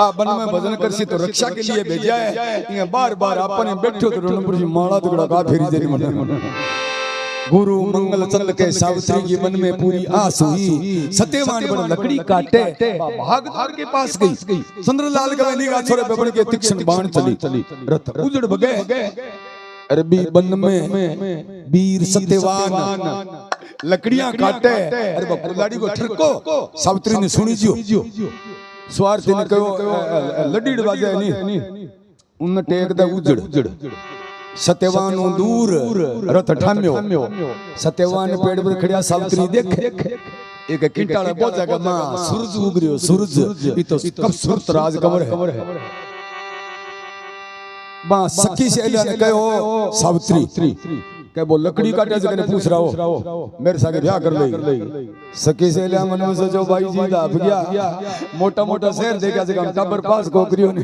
आ बन में भजन करसी तो रक्षा के लिए भेजा है ये बार अपने बैठो तो रणपुर जी माला दुगड़ा का फेरी जेनी मन गुरु मंगल चंद के सावित्री की मन में पूरी आस हुई सत्यवान पर लकड़ी काटे भागधार के पास गई चंद्रलाल का निगाह छोरे पे बन के तीक्ष्ण बाण चली रथ उजड़ भगे अरबी बन में वीर सत्यवान लकड़ियां काटे अरे कुल्हाड़ी को ठरको सावित्री ने सुनी जियो स्वार्थी ने कहो लड्डी बाजे नहीं उन टेक दा उजड़ सत्यवान दूर रथ ठाम्यो सत्यवान पेड़ पर खड़िया सावित्री देख एक किंटाला बोझा का मां सूरज उगरियो सूरज ये तो कब सुरत राज कमर है मां सखी से ने कहो सावित्री के वो लकड़ी काटे जगह पूछ रहा हो मेरे साथ ब्याह कर ले सखी से मन में सोचो भाई जी दा गया मोटा मोटा शहर देखा जगह टबर पास गोकरियो ने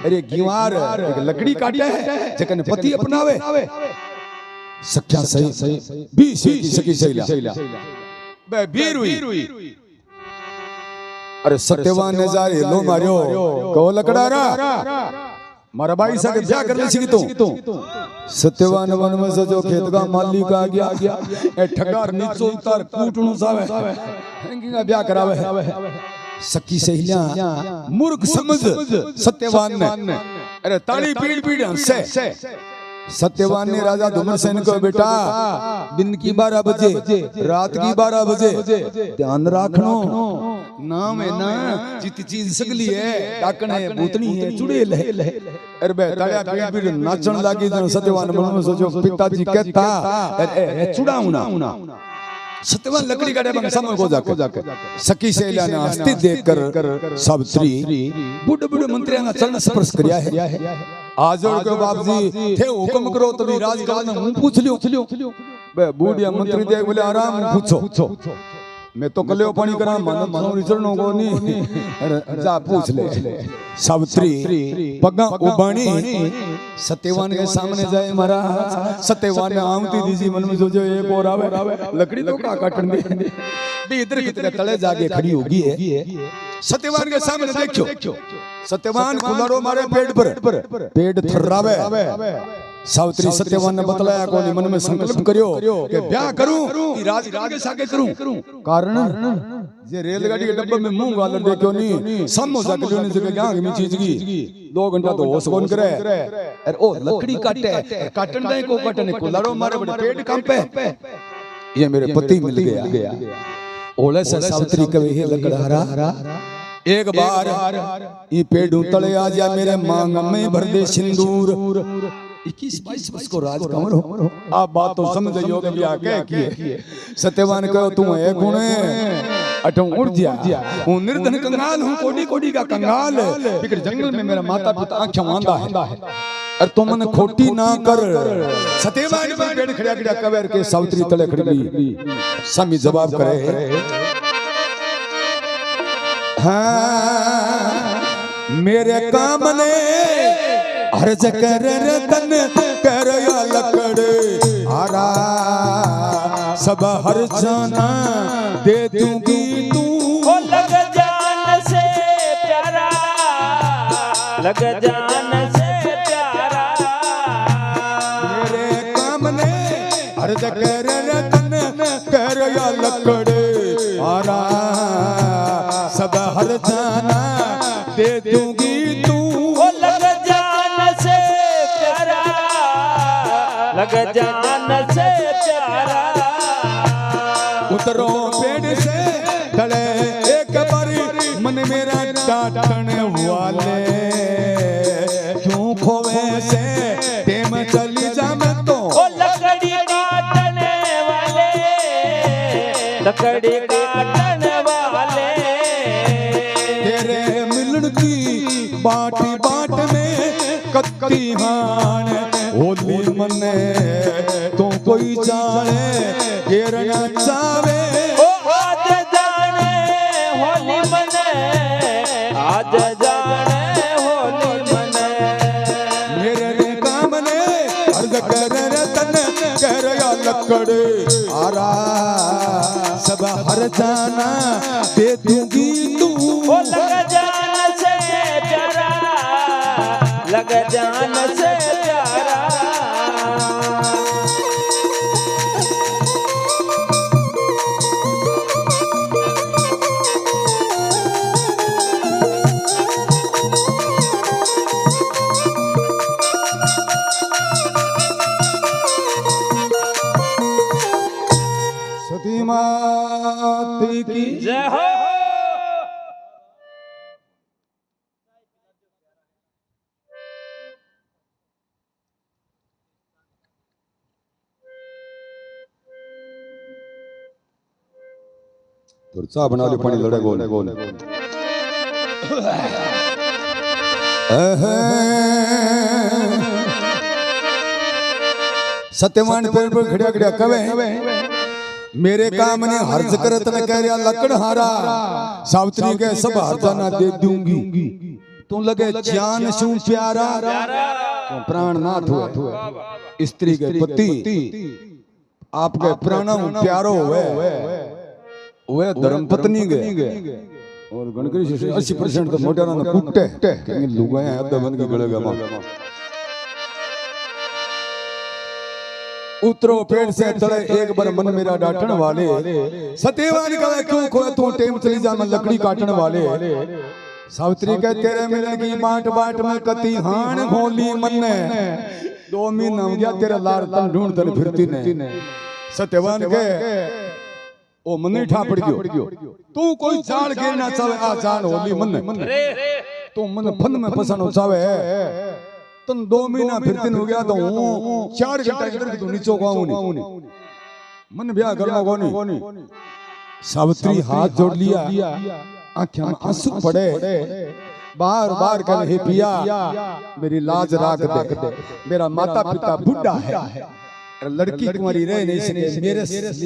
अरे गिवार लकड़ी काटे है जगह पति अपनावे सख्या सही बी सखी सहेला बे बीर हुई अरे सत्यवान ने जारे लो मारियो कहो लकड़ारा मारा भाई साके ब्याह कर ले तू सत्यवान वन में सजो खेत का मालिक आ गया ए ठगार नीचो उतार कूटणो सावे हेंगिंगा ब्याह करावे सखी सहेलियां मूर्ख समझ सत्यवान ने अरे ताली पीड़ हंसे सत्यवान ने राजा धुमरसेन को बेटा दिन की 12 बजे रात की 12 बजे ध्यान रखनो नाम है ना जित चीज सगली है डाकण है भूतनी है चुड़ैल है अरे बे तालिया पीड़ नाचन लागी जन सत्यवान मन में सोचो पिताजी कहता ए चुड़ाऊना सत्यवान लकड़ी काटे बंग समय को जाके सखी सहेलिया ने हस्ती देखकर सावित्री बुढ़े मंत्रियों का चरण स्पर्श किया है आज के बाप जी थे हुक्म करो तभी राजकाज में मुंह पूछ लियो बे बूढ़िया मंत्री देख बोले आराम पूछो मैं तो कलियो पानी करा मनो रिचरणो को नहीं जा पूछ ले सावित्री पगा उबाणी सत्यवान के सामने जाए महाराज सत्यवान ने आमती दीजी मन में सोचो एक और आवे लकड़ी तो का काटन दे भी इधर कितने तले जाके खड़ी होगी है सत्यवान के सामने देखो सत्यवान कुलारो मारे पेट पर पेट थर्रावे सावित्री सत्यवान ने बतलाया कोनी मन में संकल्प करियो कि ब्याह करूं कि राज के सागे करूं कारण जे रेलगाड़ी के डब्बे में मुंह वाला देखो नहीं समोसा कलियो ने जगह गांग में चीज की 2 घंटा तो होश कौन करे अरे ओ लकड़ी काटे काटन दे को काटने को लड़ो मारे बड़े पेट कंपे ये मेरे पति मिल गया ओले से सावित्री कहे हे लकड़हारा एक बार ये पेड़ तले आ जा मेरे मांग में भर दे सिंदूर 21-22 वर्ष को राजकमर हो आप बात तो समझ जाइयो कि ब्याह कह किए सत्यवान कहो तू है गुण अठों उड़ जा हूं निर्धन कंगाल हूं कोडी कोडी का कंगाल बिकट जंगल में मेरा माता पिता आंखें मांदा है और तुम मन खोटी ना कर सतेवान पर पेड़ खड़ा खड़ा कवेर के सावित्री तले खड़ी स्वामी जवाब करे हाँ मेरे काम ने अर्ज कर रतन कर या लकड़ आरा सब हर जाना दे दूंगी तू ओ लग जान से प्यारा लग जान से प्यारा मेरे काम ने अर्ज कर रतन कर या लकड़ आरा सब हर जाना दे दूंगी तू ओ लग जान से प्यारा लग जान से प्यारा उतरो पेड़ से तले एक बारी मन मेरा डांटने वाले क्यों खोवे से टेम चली जा मैं तो ओ लकड़ी काटने वाले लकड़ी काटने वाले तेरे मिलन की बाटी बाट में कत्ती हान होली मने तो कोई जाने घेरना चावे ओ आज जाने होली मने आज जाने होली मने मेरे काम ने अर्ज कर रतन कर या लकड़ आरा सब हर जाना दे दूंगी तू ओ लग जान से प्यारा लग जान से प्यारा सती माती की जय हो तो चा बना लो पानी लड़े गोल सत्यवान पेड़ पर खड़िया खड़िया कवे मेरे काम ने हर्ज करत न कह रहा लकड़ हारा सावित्री के सब हर्जाना दे दूंगी तू लगे जान शू प्यारा क्यों प्राण नाथ हुए स्त्री के पति आपके प्राणों प्यारो हुए वे धर्म पत्नी गए और गणकरी 80% तो मोटारा न कुट्टे कहेंगे लुगाए हैं अद्दा बन के गलेगा मां उतरो पेड़ से तले एक बार मन मेरा डांटन वाले सत्यवान का क्यों खोए तू टेम चली जा मैं लकड़ी काटने वाले सावित्री के तेरे मिलन की बाट बाट में कति हान होली मन ने 2 महीना हो गया तेरा लार तन ढूंढ तन फिरती ने सत्यवान के ओ मन नहीं ठा पड़ गयो तू कोई जान के ना चावे आ जान होली मन तू मन फन में फसानो चावे तुम 2 महीना फिरती हो गया तो 4 घंटा इधर तू नीचो गाऊं नहीं मन ब्याह करना कोनी सावित्री हाथ जोड़ लिया आंखें में आंसू पड़े बार बार कह हे पिया मेरी लाज राख दे मेरा माता पिता बुढ़ा है लड़की कुंवारी रहे नहीं इसने मेरे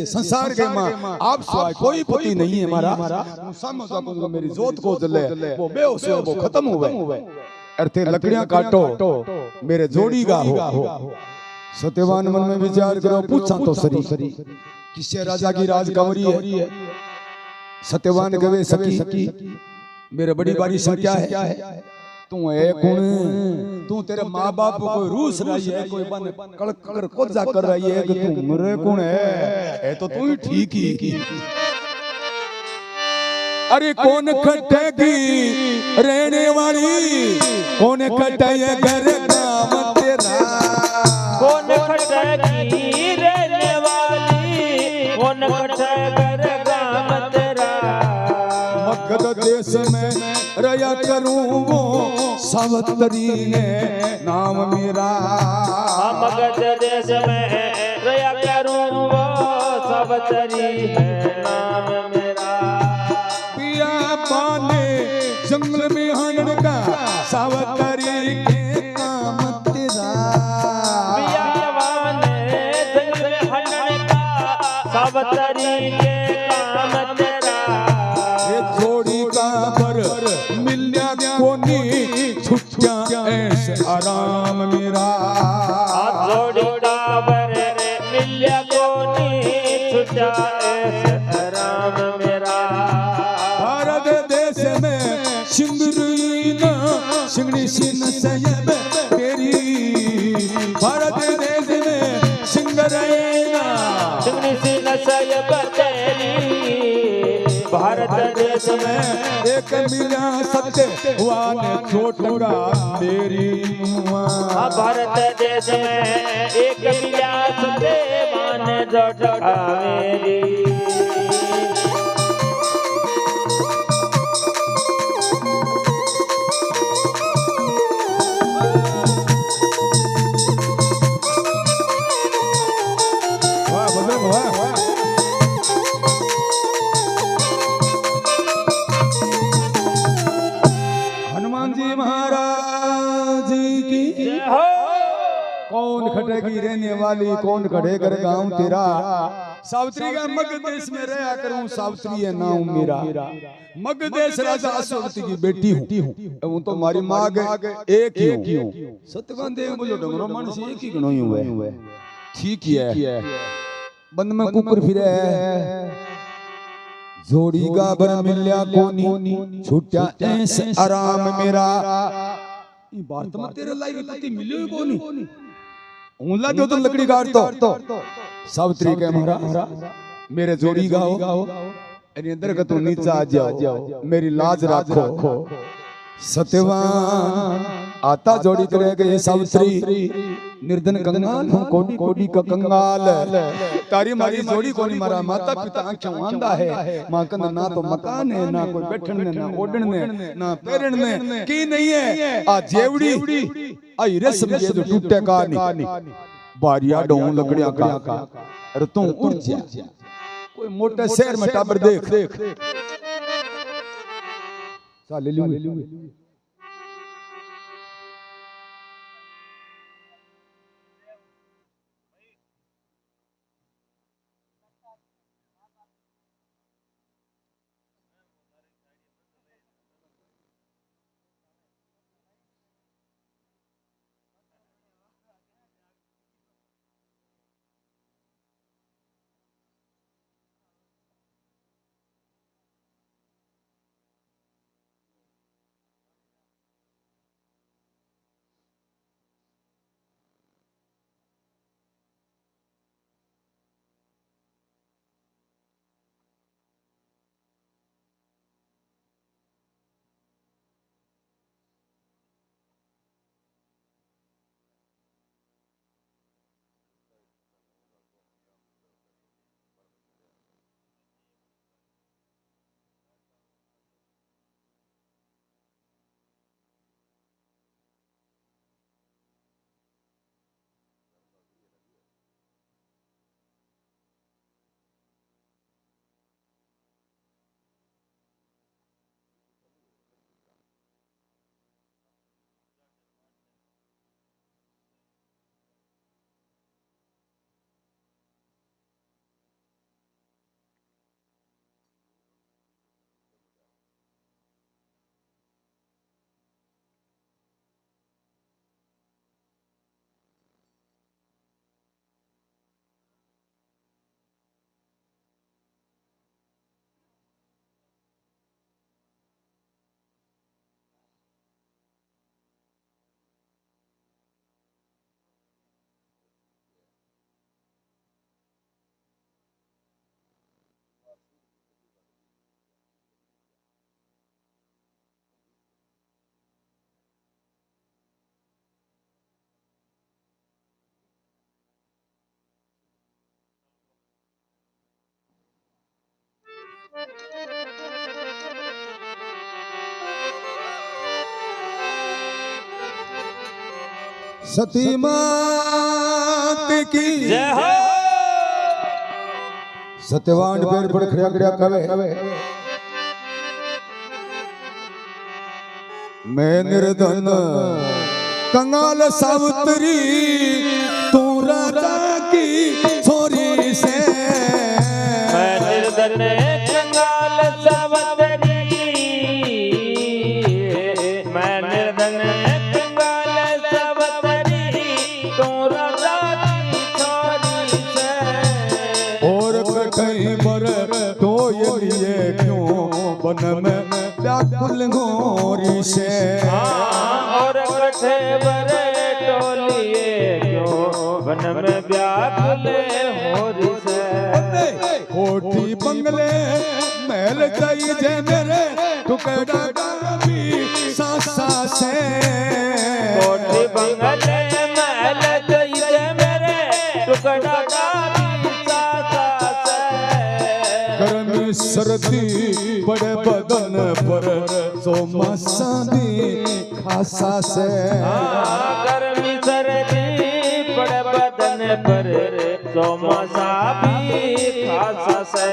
संसार के मां आप सिवाय कोई पति नहीं है हमारा समझो को मेरी जोत को जले वो बेहोश है वो खत्म हुए अर्थे लकड़ियां काटो मेरे जोड़ी का हो सत्यवान मन में विचार करो पूछा तो सरी किसे राजा की राजकुंवरी है सत्यवान कवे सकी मेरे बड़ी बारी संख्या है तू है कौन तू तेरे माँ बाप को रूस रही है कोई बन कड़ कड़ कोजा कर रही है कि तू मरे कौन है तो तू ही ठीक ही अरे कौन खटेगी रहने वाली कौन खटाए घर काम तेरा कौन खटेगी रहने वाली कौन खटाए घर काम तेरा मगध देश में रया करूं वो सावतरी ने नाम मेरा मगध देश में रया करूं वो सावतरी है नाम मेरा बाने जंगल में हरण का सावतरी के काम तेरा बियावान जंगल में हरण का सावतरी के काम तेरा ये जोड़ी का पर मिल्या कोनी छुट्टियां ऐसे आराम मेरा जोड़ी का बर मिल्या कोनी छुट्टा ऐसे आराम मेरा भारत देश में सिंगरीना सिंगड़ी सिन सयब तेरी भारत देश में सिंगरीना सिंगड़ी सिन सयब तेरी भारत देश में एक मिला सत्य वान छोटूंगा तेरी भारत देश में एक मिला सत्य वान छोटूंगा मेरी कौन खटेगी रहने वाली कौन खड़ेगर गांव तेरा सावित्री का मगधेश में रहा करूं सावित्री है नाम मेरा मगधेश राजा अश्वती की बेटी हूं वो तो मारी मां एक ही हूं सत्यवान देव बोलो डंगरो मानस एक ही गणो हुए ठीक ही है बंद में कुकर फिरे जोड़ी गाबर मिल्या कोनी छुट्या ऐसे आराम मेरा ई बात में तेरे लायक पति मिलियो कोनी ऊला जो तो लकड़ी काट तो सावित्री के महाराज मेरे जोड़ी गाओ एनी अंदर का तू नीचा आ जाओ मेरी लाज रखो सत्यवान आता जोड़ी करे गए सावित्री निर्धन कंगाल हूं कोडी कोडी का कंगाल तारी मारी जोड़ी कोनी मारा माता पिता क्यों आंदा है मां कन ना तो मकान है ना कोई बैठन ने ना ओडन ने ना पैरण ने की नहीं है आ जेवड़ी आई रस्म के जो टूटे कहानी बारिया डों लकड़ियां का अरे तू उड़ जा कोई मोटे शहर में टाबर देख सा ले लूं सती मात की जय हो सत्यवान पैर पर खड़ा खड़ा कवे मैं निर्धन कंगाल सावित्री तू राजा की छोरी से मैं निर्धन कंगाल सावित्री मैं निर्धन कंगाल सावित्री तू राजा की छोरी से और कहीं पर तो ये लिए क्यों बन में व्याकुल गोरी से और कठे बरे टोलिए क्यों वन में व्याकुल होरी से कोठी बंगले महल चाहिए मेरे टुकड़ा भी सासा से कोठी बंगले महल चाहिए मेरे टुकड़ा का भी सासा से गर्मी सर्दी बड़े बदन पर सोमसा भी खासा से गर्मी सर्दी बड़े बदन पर सोमसा भी खासा से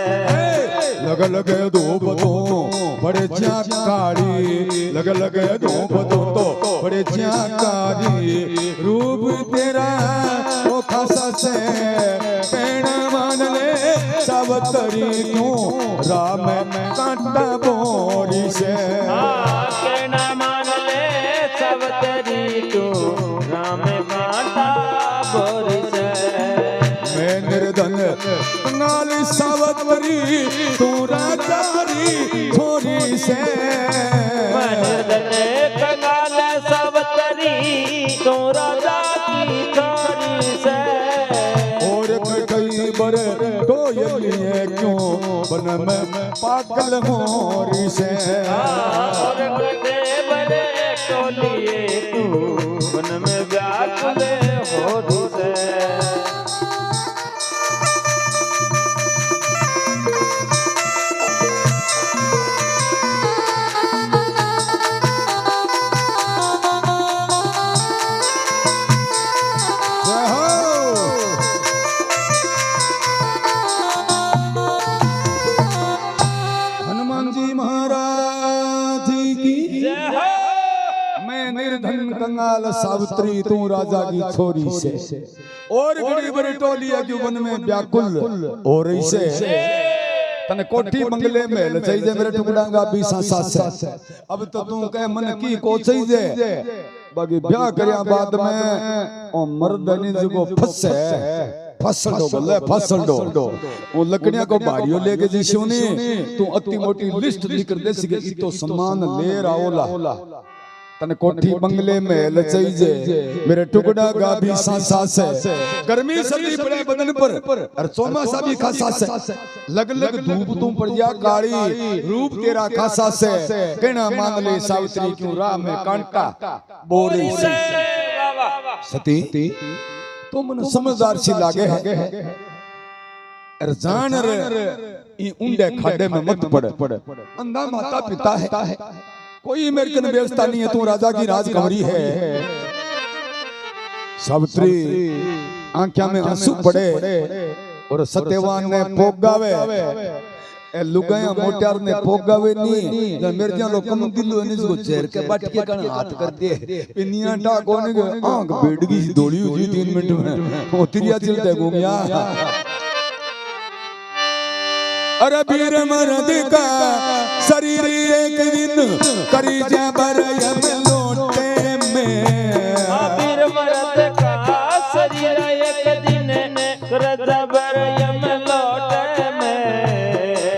लग लगे धूप तो बड़े कारी लग लगे धूप तो बड़े कारी रूप तेरा वो खासा से पेड़ मान ले सावतरी क्यों राम कांटा बोरी से कहना मान ले सब तेरी तू राम कांटा बोरी से मैं निर्धन कंगाल सावतरी तू राजारी छोरी से मैं निर्धन कंगाल सावतरी तू राजा की छोरी से और कई बर तो ये लिए क्यों बन में पागल मोरी से और कटे बड़े टोलिए तू वन में व्याकुल होरी से हनुमान जी महाराज की मैं निर्धन कंगाल सावित्री तू राजा की छोरी से और गड़ी बड़ी टोली है वन में व्याकुल हो रही से तने कोठी बंगले महल चाहिए मेरे टुकड़ांगा भी सासा से अब तो तू कह मन की को चाहिए बाकी ब्याह करया बाद में ओ मर्दनी जो फसे फसल दो बोले फसल दो वो लकड़ियां को बाड़ियों लेके जी सोनी तू अति मोटी लिस्ट लिख दे सके तो सम्मान ले राओला तने कोठी बंगले महल चाहिए मेरे टुकड़ा गा भी सासा से गर्मी सर्दी पड़े बदन पर और चौमासा भी खासा से लग लग धूप तुम पड़ जा काली रूप तेरा खासा से कहना मान ले सावित्री क्यों राह में कांटा बोरी से सती तो मन समझदार सी लागे है जान रे ई उंडे खाडे में मत पड़े अंधा माता पिता है कोई अमेरिकन व्यवस्था नहीं है तू राजा की राजकुमारी है सावित्री आंखों में आंसू पड़े और सत्यवान ने पोगावे ए लुगाया मोटार ने पोगावे नी जब मिर्जा लोग कम दिलो ने जो चेहर के बाट के कण हाथ कर दे पिनिया टा कोने के आंख बेडगी दौड़ी हुई 3 मिनट में ओतिरिया चलते घूम गया अरे वीर मर्द का शरीर एक दिन करी जा बरयम लोटे में वीर मर्द का शरीर एक दिन कर जा बरयम लोटे में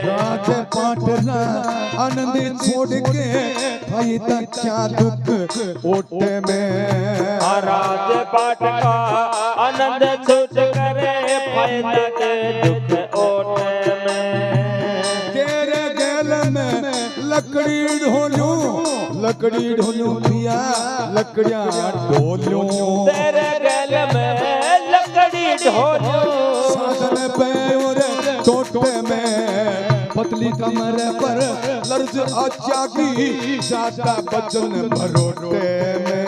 राज पाटला आनंद छोड़ के भाई तक क्या दुख ओटे में राज पाट का आनंद छूट करे फायदा के दुख ओटे में तेरे गैल में लकड़ी ढोलूं पिया लकड़ियां ढोलूं तेरे गल में लकड़ी ढोलूं साधन पे और टोटे में पतली कमर पर लर्ज आचा की ज्यादा बचन भरोटे में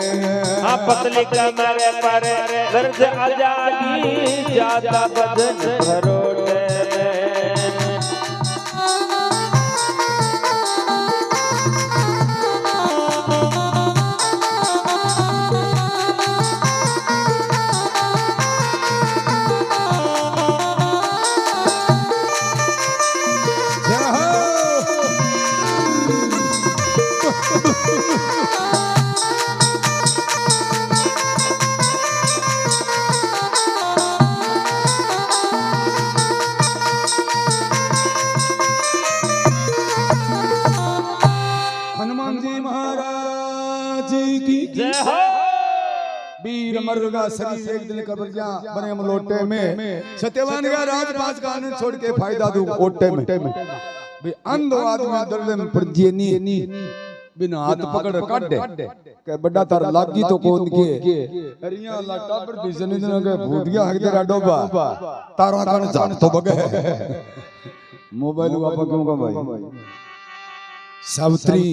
पतली कमर पर लर्ज आजादी ज्यादा बचन भरोटे में जी की जय हो। वीर मरगा शरीर एक दिन कब्रिया बने मलोटे में सत्यवान का राजपास कानून छोड़ के फायदा दू ओटे में भी अंधो आदमी दर्द में पड़ जेनी बिना हाथ पकड़ काट दे के बड़ा तार लागी तो कौन के अरिया लाटा पर बिजनी दिन के भूत गया है तेरा डोबा तारा कण जान तो बगे मोबाइल वापा क्यों का भाई सावित्री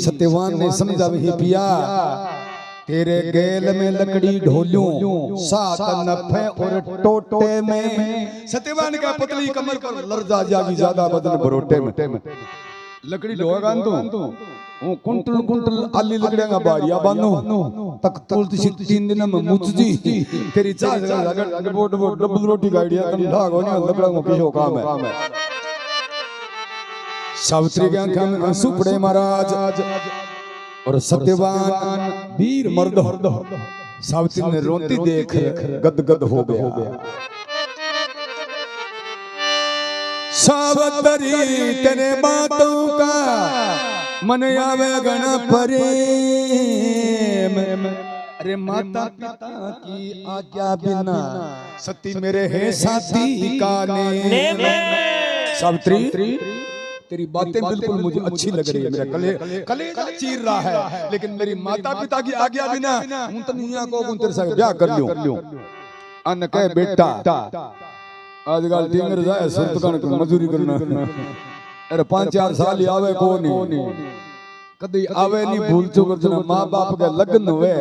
सत्यवान ने समझा भी पिया तेरे गेल में लकड़ी ढोलूं सात नफे और टोटे में सत्यवान का पतली कमर पर लर्जा जागी ज्यादा बदन बरोटे में लकड़ी ढोगा तू वो कुंटल कुंटल आली लकड़ियां का बारिया बानो तक तुलती सी 3 दिन में मुचजी तेरी चाह अगर बोट डबल रोटी गाड़िया तन ढाग होने लकड़ा को किसो काम है सावित्री के आंखों में आंसू पड़े महाराज और सत्यवान वीर मर्द सावित्री ने रोती देख गदगद हो गया सावित्री तेरे बातों का मन आवे गण प्रेम अरे माता पिता की आज्ञा बिना सती मेरे है साथी का नेम सावित्री तेरी बातें बिल्कुल मुझे अच्छी लग रही है मेरा कलेजा चीर रहा है लेकिन मेरी माता पिता की आज्ञा बिना उन तनिया को उन तेरे साथ ब्याह कर लूं अन कह बेटा आजकल टिंगर जाए सुरतकन की मजदूरी करना अरे 5-4 साल आवे को नहीं कदी आवे नहीं भूल चूक जना मां बाप के लगन हुए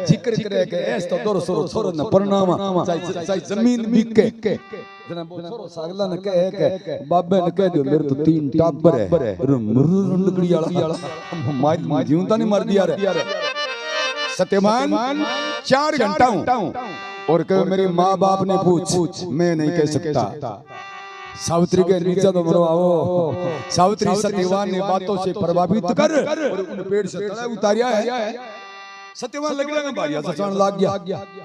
जिक्र करे के ऐस तो दोर सोरो छोरो न परिणाम चाहे जमीन बिके जना छोरो सागला न कहे के बाबे न कह दियो मेरे तो 3 टाबर है लकड़ी वाला माई जीवता नहीं मर दिया रे सत्यवान 4 घंटा हूं और कहे मेरी माँ बाप ने पूछ मैं नहीं कह सकता सावित्री के नीचे तो मरो आओ सावित्री सत्यवान ने बातों से प्रभावित कर और उन पेड़ से तले उतारिया है सत्यवान लकड़ी में बारिया सचान लाग गया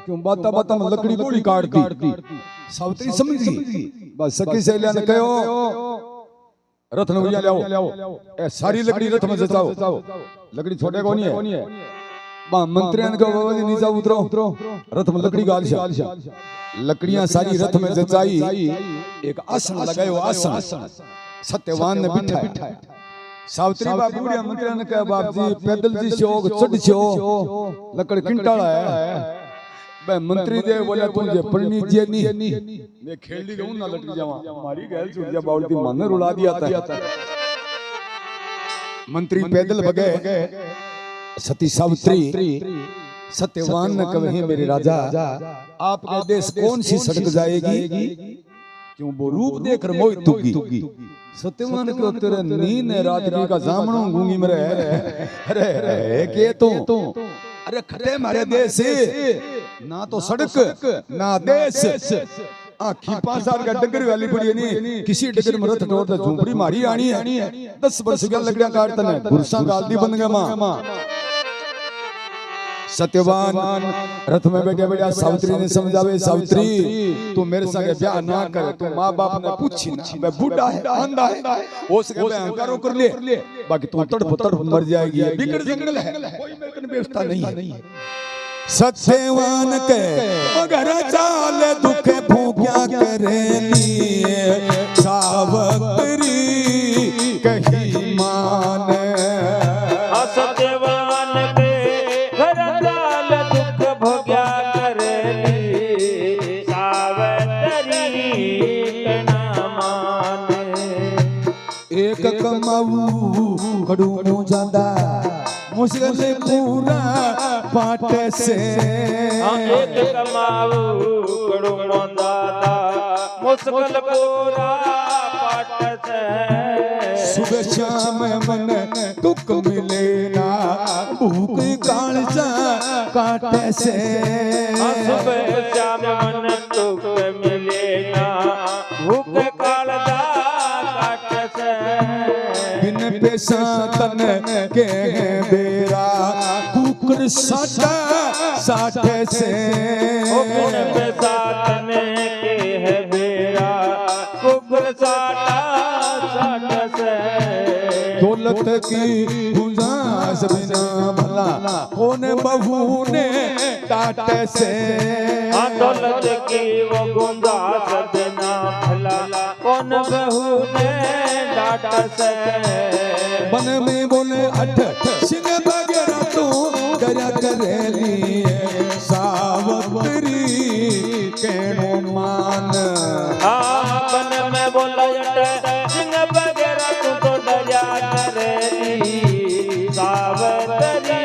क्यों बाता बाता में लकड़ी गोली काट दी सावित्री समझ गई बस सखी सहेलिया ने कहो रथ न भैया लाओ ए सारी लकड़ी रथ में जचाओ लकड़ी छोटे को नहीं है मंत्री ने कहा बाबा जी नीचे उतरो रथ में लकड़ी गाल लकड़ियां सारी रथ में जचाई एक आसन लगायो आसन सत्यवान ने बिठाया सावित्री बाबू मंत्री ने कहा बाप जी पैदल जी शोक चढ़ छो लकड़ किंटाला है बे मंत्री दे बोले तुझे पढ़नी जे नहीं मैं खेलनी रहूं ना लटक जावा हमारी गैल छूट जा बावड़ी मन रुला दिया था मंत्री पैदल भगे सती सावित्री सत्यवान न कहे मेरे राजा आपके देश कौन सी सड़क जाएगी क्यों वो रूप देख कर मोहित होगी सत्यवान को तेरे नींद रात्रि का जामनो गूंगी मरे अरे के तो अरे खटे मारे देश ना तो सड़क ना देश आखी 5 साल का डगर वाली पड़ी नहीं किसी डगर में रथ तोड़ झूपड़ी मारी आनी है 10 वर्ष का लकड़ियां काटता है गुरसा गालदी बन गया मां सत्यवान रथ में बैठे बैठे सावित्री ने समझावे सावित्री तू मेरे संग ब्याह ना कर तू माँ बाप ने पूछी ना मैं बूढ़ा है अंधा है हो सके मैं अहंकारों कर ले बाकी तू तड़प तड़प मर जाएगी बिगड़ जंगल है कोई मेरे को व्यवस्था नहीं है सत्यवान के घर चाल दुख भूख्या करेली सावित्री कही मान सत्यवान के घर चाल दुख भोग्या करेली सावित्री कना मान एक कमाऊ कड़ू जादा मुश्किल से पूरा पाटे से एक कमाऊ कड़ू दादा मुश्किल पूरा पाट से सुबह शाम मन दुख मिले ना भूख कालजा काटे से सुबह शाम मन दुख मिले ना भूख कालजा काट से बिन पैसा तन के बेरा कुकर साटा साटे से बिन पैसा तन के है बेरा कुकर साटा साट से दौलत की गुजार गुंजास बिना भला कौन बहू ने डांटे से दौलत की वो गुंजास बिना भला कौन बहू ने डांट सके। बन में बोले अठ सिंह वगैरह तो डरा करेली सावत्री केणो मान। बन में बोला सिंह वगैरह तू तो डरा करेली सावत्री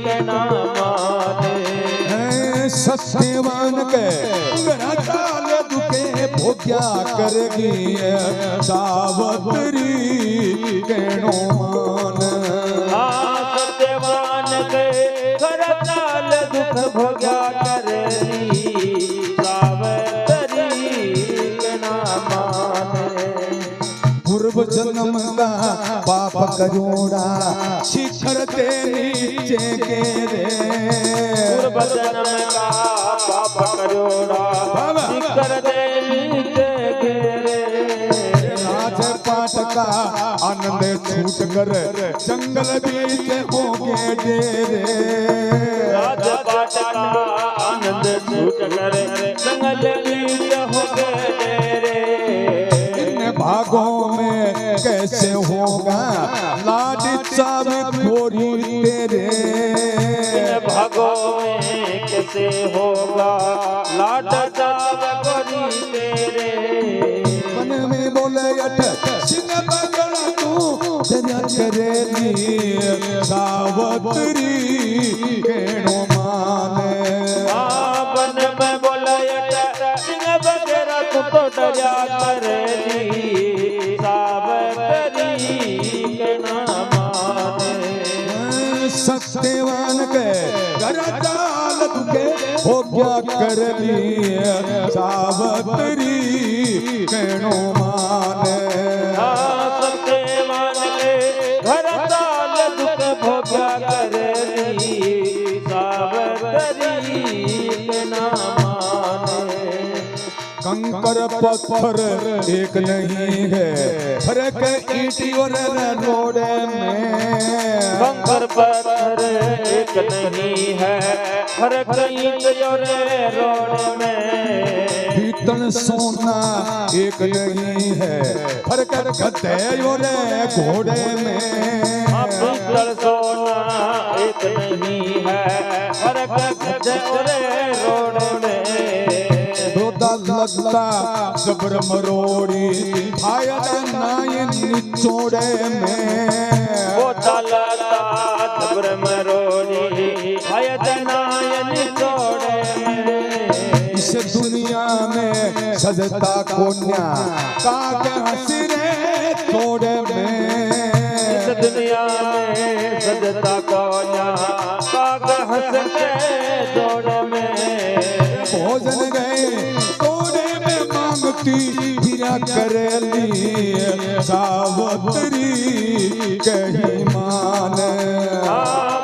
केणो मान। सत्यवान के चाल दुखे भोग्या करेगी सावत्री केणो मान। सत्यवान के चाल दुख भोग्या करेगी सावत्री केणो मान। पूर्व जन्म का पाप करोड़ा शिखर ते नीचे गिरे। पूर्व जन्म का पाप करोड़ा शिखर ते नीचे गिरे। राज पाट का आनंद छूट कर जंगल बीच हो गए डेरे। राज पाट का आनंद छूट कर जंगल बीच हो गए डेरे। भागों में कैसे होगा लाडी साब खोरी तेरे। भागों में कैसे होगा लाड साब खोरी तेरे। मन में बोले अठ सिंह बगड़ा तू जरा करेली सावत्री केणो माने। बन में बोले अठ सिंह बगड़ा तू तो डरा करेली सत्यवान के घर चाल दुखे हो क्या कर लिए सावत्री केणो माने। सत्यवान के घर चाल दुख भोग्या कर ली सावत्री केणो माने। कंकर पत्थर एक नहीं है फर्क ईंटी और रोड में। कंकर पत्थर एक नहीं है फर्क ईंट और रोड में। पीतल सोना एक नहीं है फर्क गधे और घोड़े में। पीतल सोना एक नहीं है फर्क गधे और रोड में। लगता जबर मरोड़ी फायदा नाय निचोड़े में। वो लगता जबर मरोड़ी फायदा नाय निचोड़े में। इस दुनिया में सजता कोन्या काग हंसरे तोड़े में। इस दुनिया में सजता कोन्या काग हंसरे तोड़े में। भोजन गए फिरा करेली सावत्री कही मान।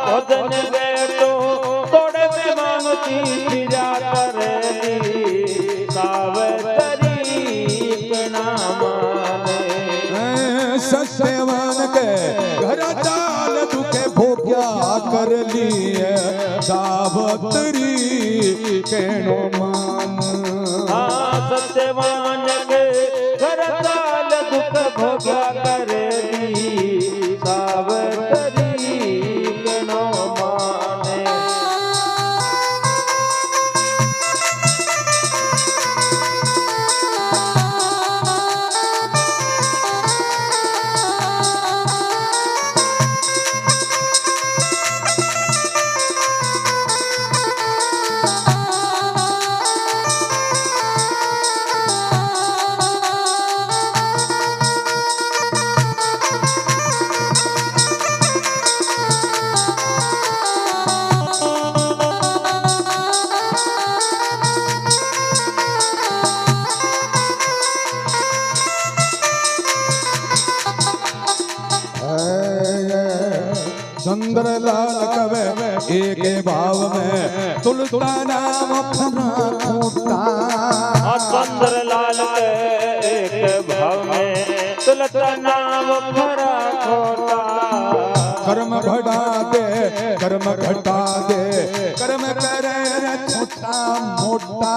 भोजन बेटो तोड़े में मांगती फिरा करेली सावत्री केणो माने। सत्यवान के घर चाल दुखे भोग्या कर लिए सावत्री केणो मान। सत्यवान के घर चाल दुख भोग्या करेली सावत्री केणो माने। चंद्रलाल कवे एक भाव में तुलता नाम फना फूटा। चंद्रलाल के एक भाव में तुलता नाम फरा खोटा। कर्म बढ़ा दे कर्म घटा दे कर्म करे रे छोटा मोटा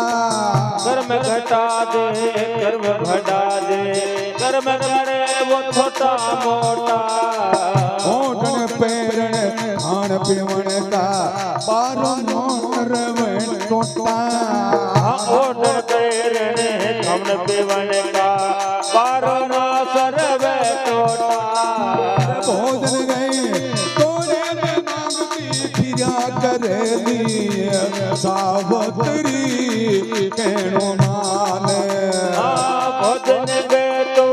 कर्म घटा दे कर्म घटा दे कर्म करे वो छोटा मोटा ओढ़न पैरण खान पीवण का बारो रवे टोटा ओढ़न पैरण खान पीवण का बारो सरवे टोटा भोजन गए तोरे में मांगती फिरा करेली सावतरी कहनो माने भोजन गए तो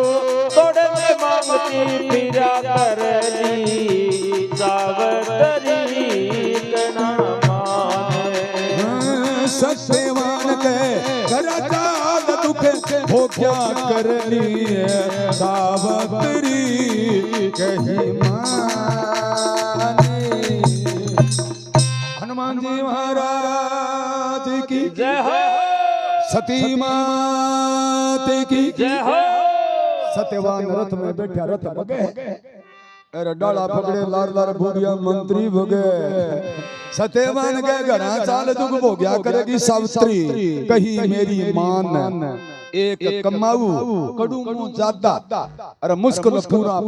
तोड़े में मांगती फिरा करली सावतरी कहना माने सत्यवान के घर चाल दुख हो क्या करली सावतरी कही माने हनुमान जी महाराज की जय हो सती मात की जय हो सत्यवान रथ में बैठा रथ बगे अरे डाला पकड़े लार लार भूरिया मंत्री भगे सत्यवान के घरा चाल दुख भोग्या करेगी सावित्री कही मेरी मान एक कमाऊ कड़ू मुंह ज्यादा अरे मुश्किल पूरा